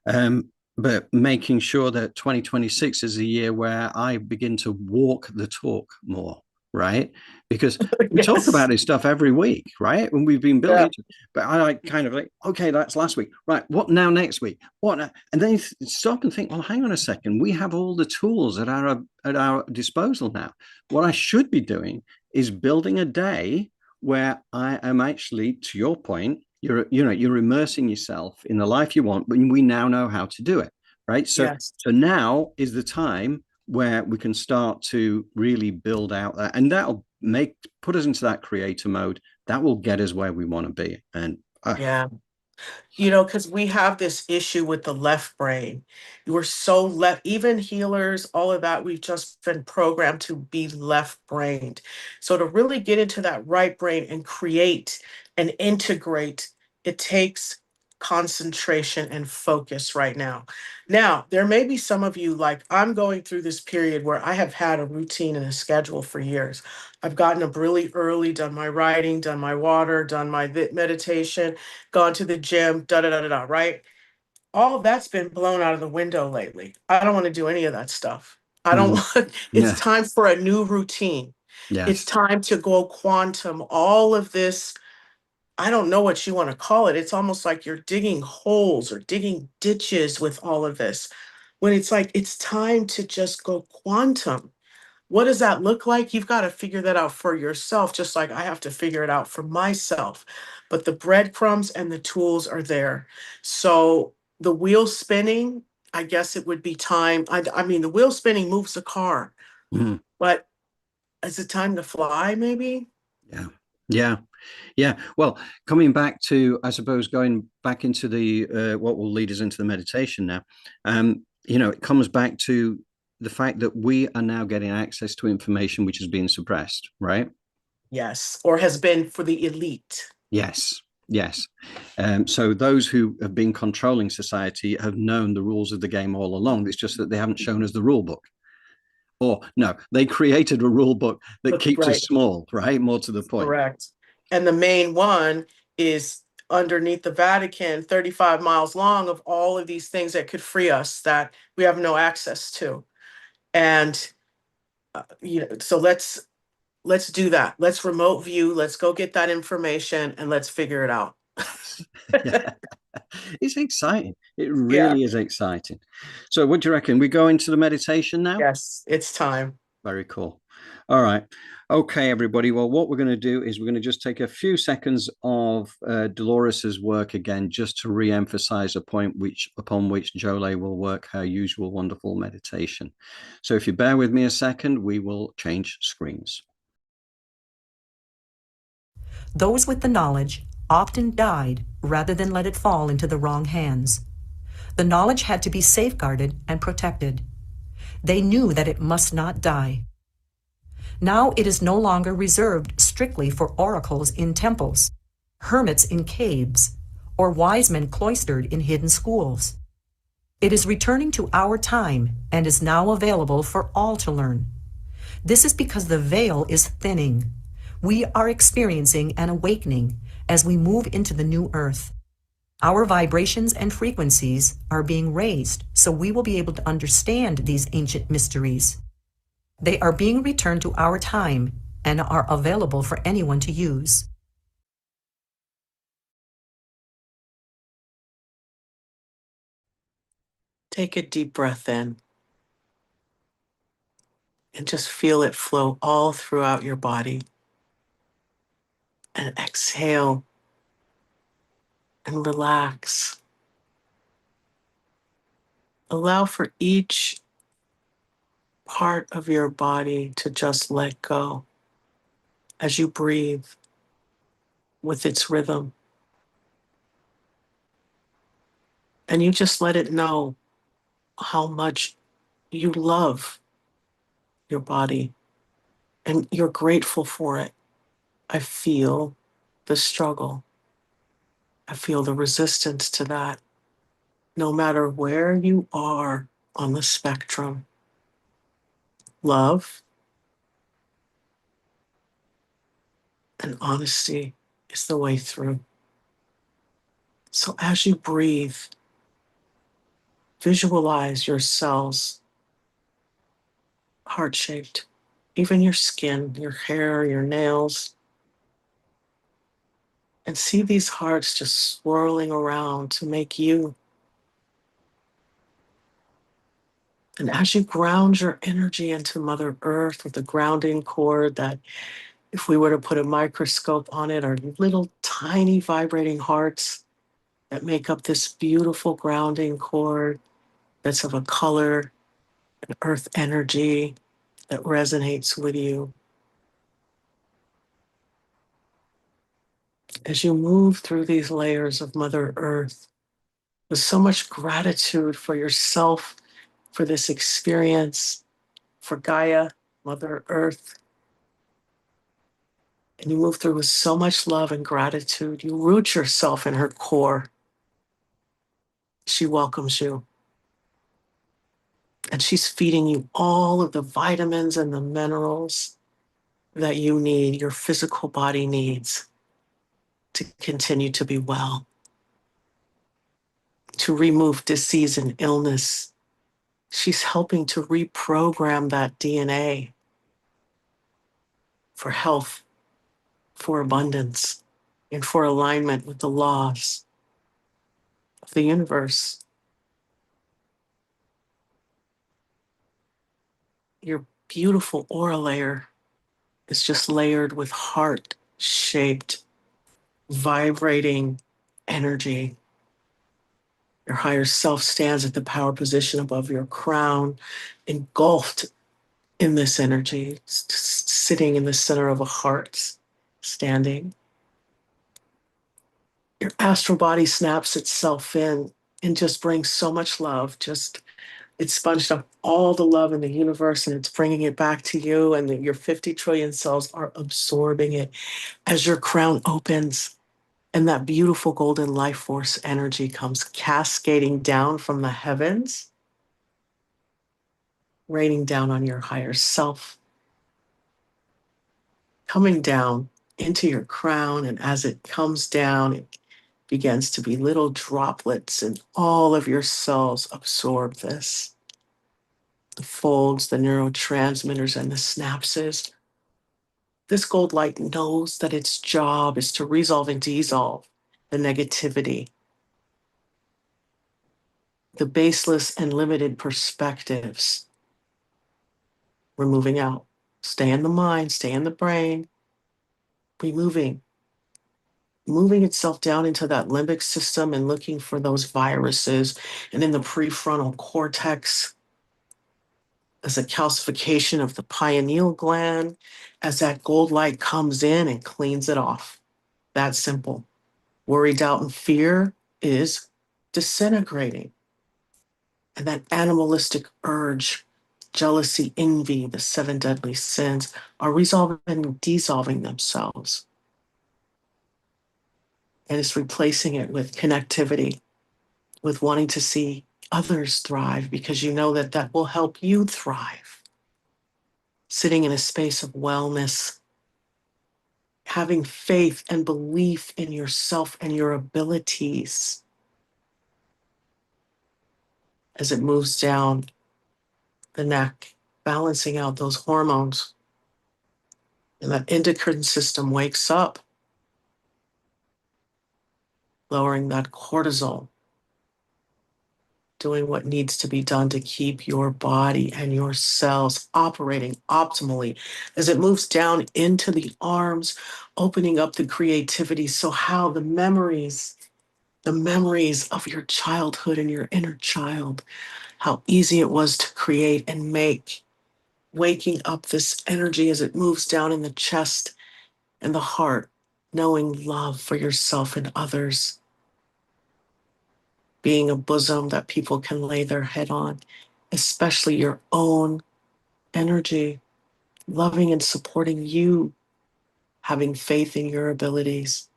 But making sure that 2026 is a year where I begin to walk the talk more, right? Because we talk Yes. about this stuff every week, right? And we've been building Yeah. into it. But I like kind of like, okay, that's last week. Right. What now next week? What now? And then you stop and think, well, hang on a second. We have all the tools at our disposal now. What I should be doing is building a day where I am actually, to your point, you're immersing yourself in the life you want, but we now know how to do it, right? So Yes. so now is the time where we can start to really build out that, and that'll put us into that creator mode. That will get us where we want to be. And Yeah. Because we have this issue with the left brain. We're so left, even healers, all of that, we've just been programmed to be left brained. So to really get into that right brain and create and integrate, it takes concentration and focus right now. Now, there may be some of you like, I'm going through this period where I have had a routine and a schedule for years. I've gotten up really early, done my writing, done my water, done my meditation, gone to the gym, da da da da da, right? All of that's been blown out of the window lately. I don't want to do any of that stuff. I don't mm, want, it's yeah, time for a new routine. It's yes. time to go quantum. All of this, I don't know what you want to call it. It's almost like you're digging holes or digging ditches with all of this. When it's like, it's time to just go quantum. What does that look like? You've got to figure that out for yourself, just like I have to figure it out for myself. But the breadcrumbs and the tools are there. So the wheel spinning, I guess it would be time. I mean, the wheel spinning moves the car, Mm, but is it time to fly, maybe? yeah, yeah. Yeah, well, coming back to, I suppose, going back into the what will lead us into the meditation now, it comes back to the fact that we are now getting access to information which is being suppressed, right? Yes, or has been for the elite. Yes, yes. So those who have been controlling society have known the rules of the game all along. It's just that they haven't shown us the rule book. Or no, they created a rule book that keeps us Right. small, right? More to the point. Correct. And the main one is underneath the Vatican, 35 miles long, of all of these things that could free us that we have no access to. And so let's do that. Let's remote view. Let's go get that information and let's figure it out. Yeah. It's exciting. It Yeah. really is exciting. So, what do you reckon? We go into the meditation now? Yes, it's time. Very cool. All right. Okay, everybody. Well, what we're going to do is we're going to just take a few seconds of Dolores's work again, just to re-emphasize a point upon which Jolie will work her usual wonderful meditation. So, if you bear with me a second, we will change screens. Those with the knowledge often died rather than let it fall into the wrong hands. The knowledge had to be safeguarded and protected. They knew that it must not die. Now it is no longer reserved strictly for oracles in temples, hermits in caves, or wise men cloistered in hidden schools. It is returning to our time and is now available for all to learn. This is because the veil is thinning. We are experiencing an awakening as we move into the new earth. Our vibrations and frequencies are being raised so we will be able to understand these ancient mysteries. They are being returned to our time and are available for anyone to use. Take a deep breath in and just feel it flow all throughout your body. And exhale and relax. Allow for each part of your body to just let go as you breathe with its rhythm. And you just let it know how much you love your body and you're grateful for it. I feel the struggle. I feel the resistance to that. No matter where you are on the spectrum, love and honesty is the way through. So as you breathe, visualize your cells heart-shaped, even your skin, your hair, your nails, and see these hearts just swirling around to make you. And as you ground your energy into Mother Earth with the grounding cord that, if we were to put a microscope on it, are little tiny vibrating hearts that make up this beautiful grounding cord. that's of a color, an earth energy that resonates with you. As you move through these layers of Mother Earth, with so much gratitude for yourself, for this experience, for Gaia, Mother Earth, and you move through with so much love and gratitude, you root yourself in her core. She welcomes you. And she's feeding you all of the vitamins and the minerals that you need, your physical body needs to continue to be well, to remove disease and illness. She's helping to reprogram that DNA for health, for abundance, and for alignment with the laws of the universe. Your beautiful aura layer is just layered with heart-shaped, vibrating energy. Your higher self stands at the power position above your crown, engulfed in this energy, sitting in the center of a heart, standing. Your astral body snaps itself in and just brings so much love. Just it's sponged up all the love in the universe and it's bringing it back to you, and your 50 trillion cells are absorbing it as your crown opens. And that beautiful golden life force energy comes cascading down from the heavens, raining down on your higher self, coming down into your crown. And as it comes down, it begins to be little droplets, and all of your cells absorb this. The folds, the neurotransmitters, and the synapses. This gold light knows that its job is to resolve and dissolve the negativity, the baseless and limited perspectives. We're moving out. Stay in the mind, stay in the brain, moving itself down into that limbic system and looking for those viruses. And in the prefrontal cortex, as a calcification of the pineal gland, as that gold light comes in and cleans it off. That simple. Worry, doubt, and fear is disintegrating. And that animalistic urge, jealousy, envy, the 7 deadly sins, are resolving and dissolving themselves. And it's replacing it with connectivity, with wanting to see others thrive, because you know that that will help you thrive. Sitting in a space of wellness, having faith and belief in yourself and your abilities. As it moves down the neck, balancing out those hormones. And that endocrine system wakes up, lowering that cortisol, doing what needs to be done to keep your body and your cells operating optimally. As it moves down into the arms, opening up the creativity. So how the memories of your childhood and your inner child, how easy it was to create and make, waking up this energy as it moves down in the chest and the heart, knowing love for yourself and others, being a bosom that people can lay their head on, especially your own energy, loving and supporting you, having faith in your abilities,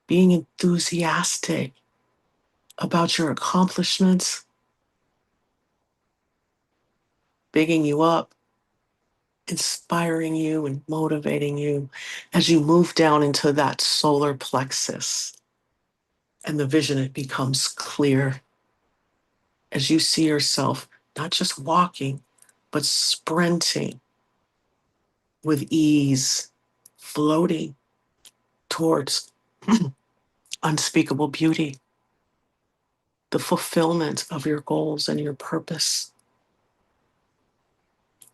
being enthusiastic about your accomplishments, bigging you up, inspiring you and motivating you as you move down into that solar plexus. And the vision, it becomes clear as you see yourself not just walking, but sprinting with ease, floating towards unspeakable beauty, the fulfillment of your goals and your purpose.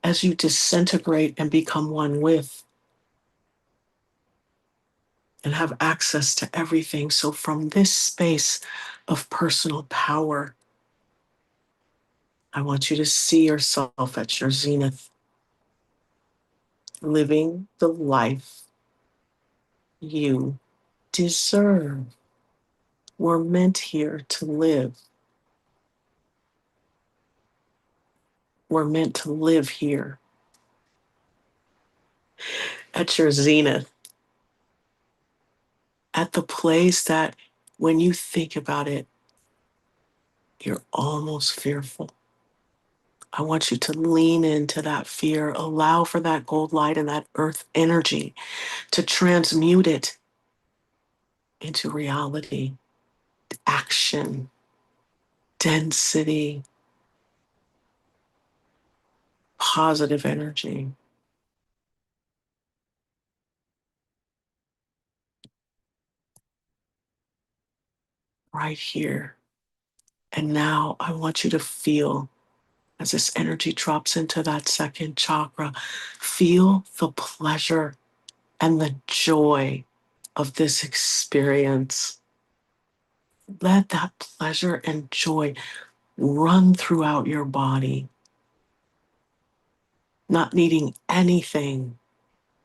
As you disintegrate and become one with and have access to everything. So from this space of personal power, I want you to see yourself at your zenith, living the life you deserve. We're meant here to live. We're meant to live here at your zenith, at the place that when you think about it, you're almost fearful. I want you to lean into that fear, allow for that gold light and that earth energy to transmute it into reality, action, density, positive energy. Right here. And now I want you to feel as this energy drops into that second chakra, feel the pleasure and the joy of this experience. Let that pleasure and joy run throughout your body, not needing anything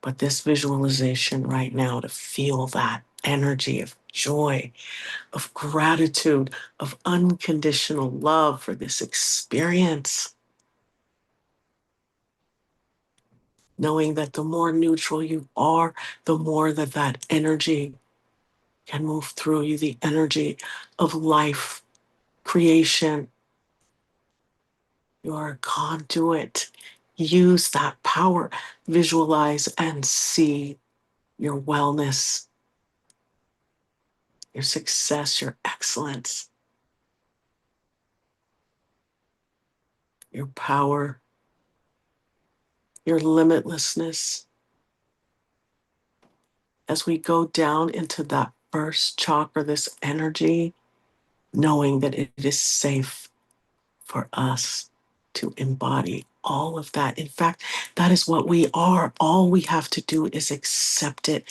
but this visualization right now to feel that energy of joy, of gratitude, of unconditional love for this experience. Knowing that the more neutral you are, the more that that energy can move through you, the energy of life, creation. You are a conduit. Use that power. Visualize and see your wellness, your success, your excellence, your power, your limitlessness. As we go down into that first chakra, this energy, knowing that it is safe for us to embody all of that. In fact, that is what we are. All we have to do is accept it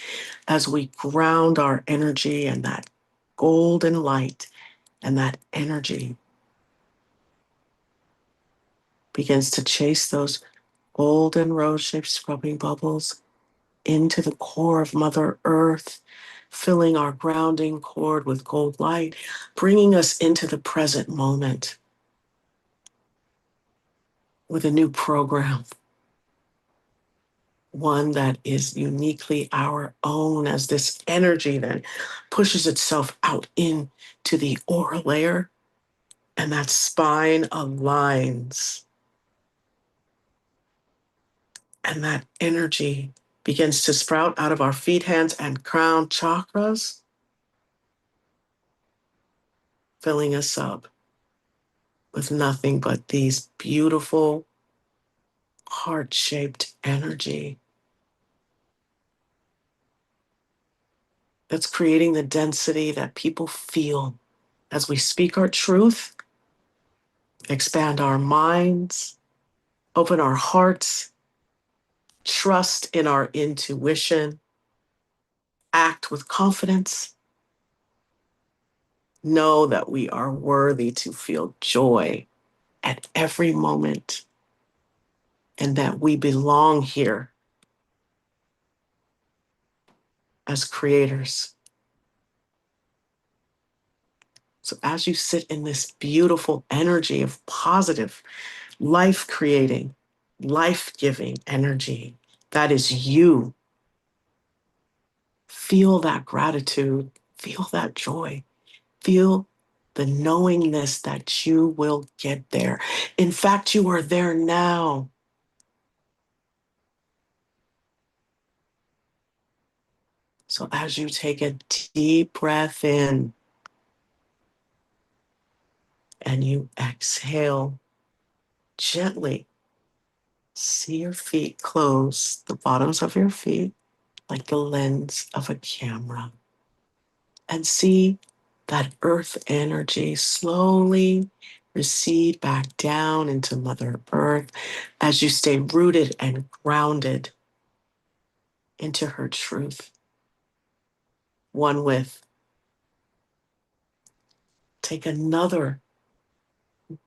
as we ground our energy and that golden light and that energy begins to chase those golden rose-shaped scrubbing bubbles into the core of Mother Earth, filling our grounding cord with gold light, bringing us into the present moment with a new program, one that is uniquely our own, as this energy then pushes itself out into the aura layer and that spine aligns and that energy begins to sprout out of our feet, hands, and crown chakras, filling us up with nothing but these beautiful heart-shaped energy that's creating the density that people feel as we speak our truth, expand our minds, open our hearts, trust in our intuition, act with confidence, know that we are worthy to feel joy at every moment and that we belong here as creators. So as you sit in this beautiful energy of positive, life-creating, life-giving energy, that is you. Feel that gratitude, feel that joy, feel the knowingness that you will get there. In fact, you are there now. So as you take a deep breath in and you exhale gently, see your feet close, the bottoms of your feet, like the lens of a camera. And see that earth energy slowly recede back down into Mother Earth as you stay rooted and grounded into her truth. One with. Take another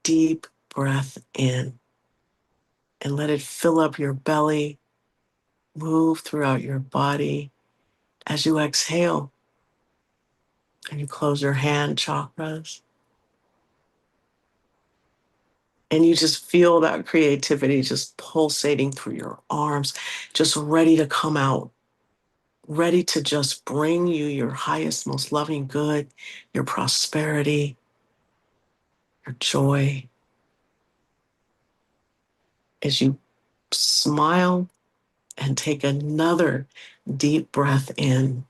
deep breath in and let it fill up your belly, move throughout your body. As you exhale and you close your hand chakras, and you just feel that creativity just pulsating through your arms, just ready to come out, ready to just bring you your highest, most loving good, your prosperity, your joy. As you smile and take another deep breath in,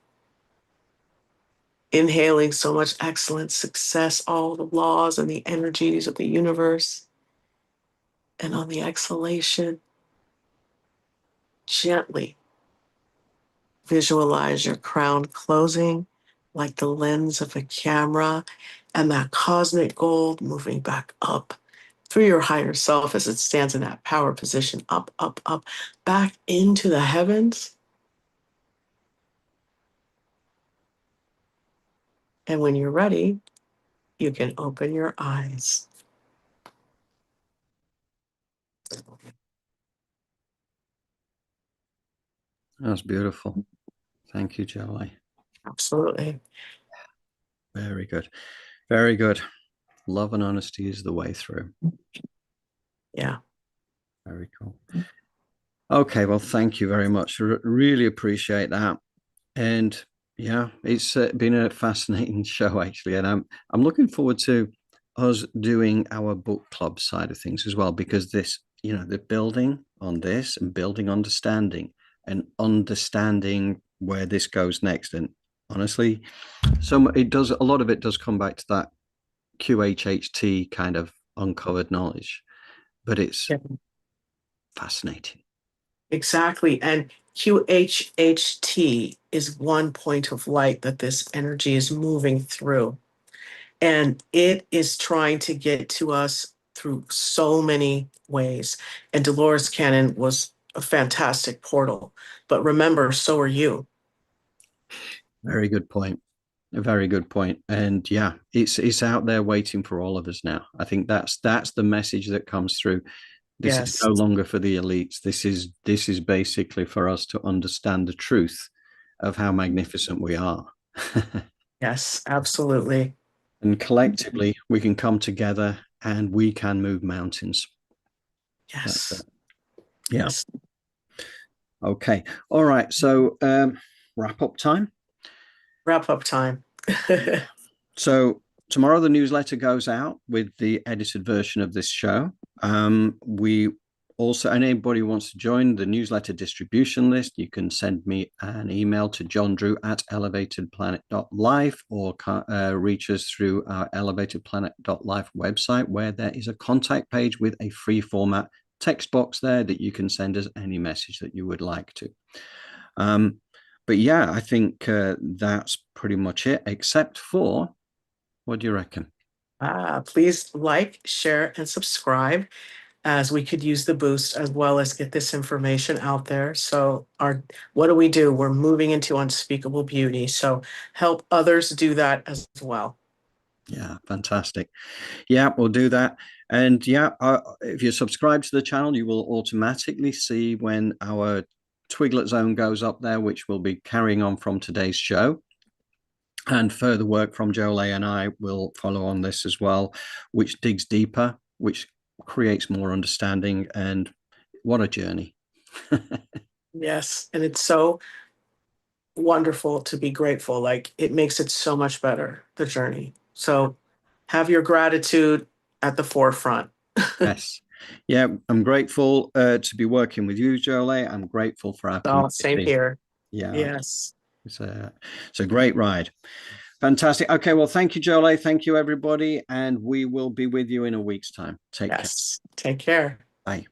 inhaling so much excellence, success, all the laws and the energies of the universe. And on the exhalation, gently visualize your crown closing like the lens of a camera, and that cosmic gold moving back up through your higher self as it stands in that power position, up, up, up, back into the heavens. And when you're ready, you can open your eyes. That's beautiful. Thank you, Jolie. Absolutely. Very good. Very good. Love and honesty is the way through. Yeah. Very cool. Okay, well, thank you very much. Really appreciate that. And yeah, it's been a fascinating show actually, and I'm looking forward to us doing our book club side of things as well, because this, the building on this and building understanding and understanding where this goes next. And honestly, a lot of it does come back to that QHHT kind of uncovered knowledge, but it's fascinating. Exactly. And QHHT is one point of light that this energy is moving through. And it is trying to get to us through so many ways. And Dolores Cannon was a fantastic portal. But remember, so are you. Very good point. A very good point. And yeah, it's out there waiting for all of us now. I think that's the message that comes through. This is Yes. no longer for the elites. This is basically for us to understand the truth of how magnificent we are. Yes, absolutely. And collectively we can come together and we can move mountains. Yes. Yeah. Yes. Okay. All right. So wrap up time. Wrap up time. So tomorrow the newsletter goes out with the edited version of this show. We also, and anybody who wants to join the newsletter distribution list, you can send me an email to johndrew@elevatedplanet.life, or reach us through our elevatedplanet.life website, where there is a contact page with a free format text box there that you can send us any message that you would like to. But yeah, I think that's pretty much it, except for, what do you reckon? Please like, share, and subscribe, as we could use the boost as well as get this information out there. So what do we do? We're moving into unspeakable beauty. So help others do that as well. Yeah, fantastic. Yeah, we'll do that. And yeah, if you subscribe to the channel, you will automatically see when our Twiglet Zone goes up there, which will be carrying on from today's show. And further work from Jolie and I will follow on this as well, which digs deeper, which creates more understanding. And what a journey. Yes. And it's so wonderful to be grateful. Like, it makes it so much better, the journey. So have your gratitude at the forefront. Yes. Yeah, I'm grateful to be working with you, Jolie. I'm grateful for our Oh, same community. here. Yeah. Yes. It's a great ride. Fantastic. Okay, well, thank you, Jolie. Thank you, everybody. And we will be with you in a week's time. Take care. Yes. Take care. Bye.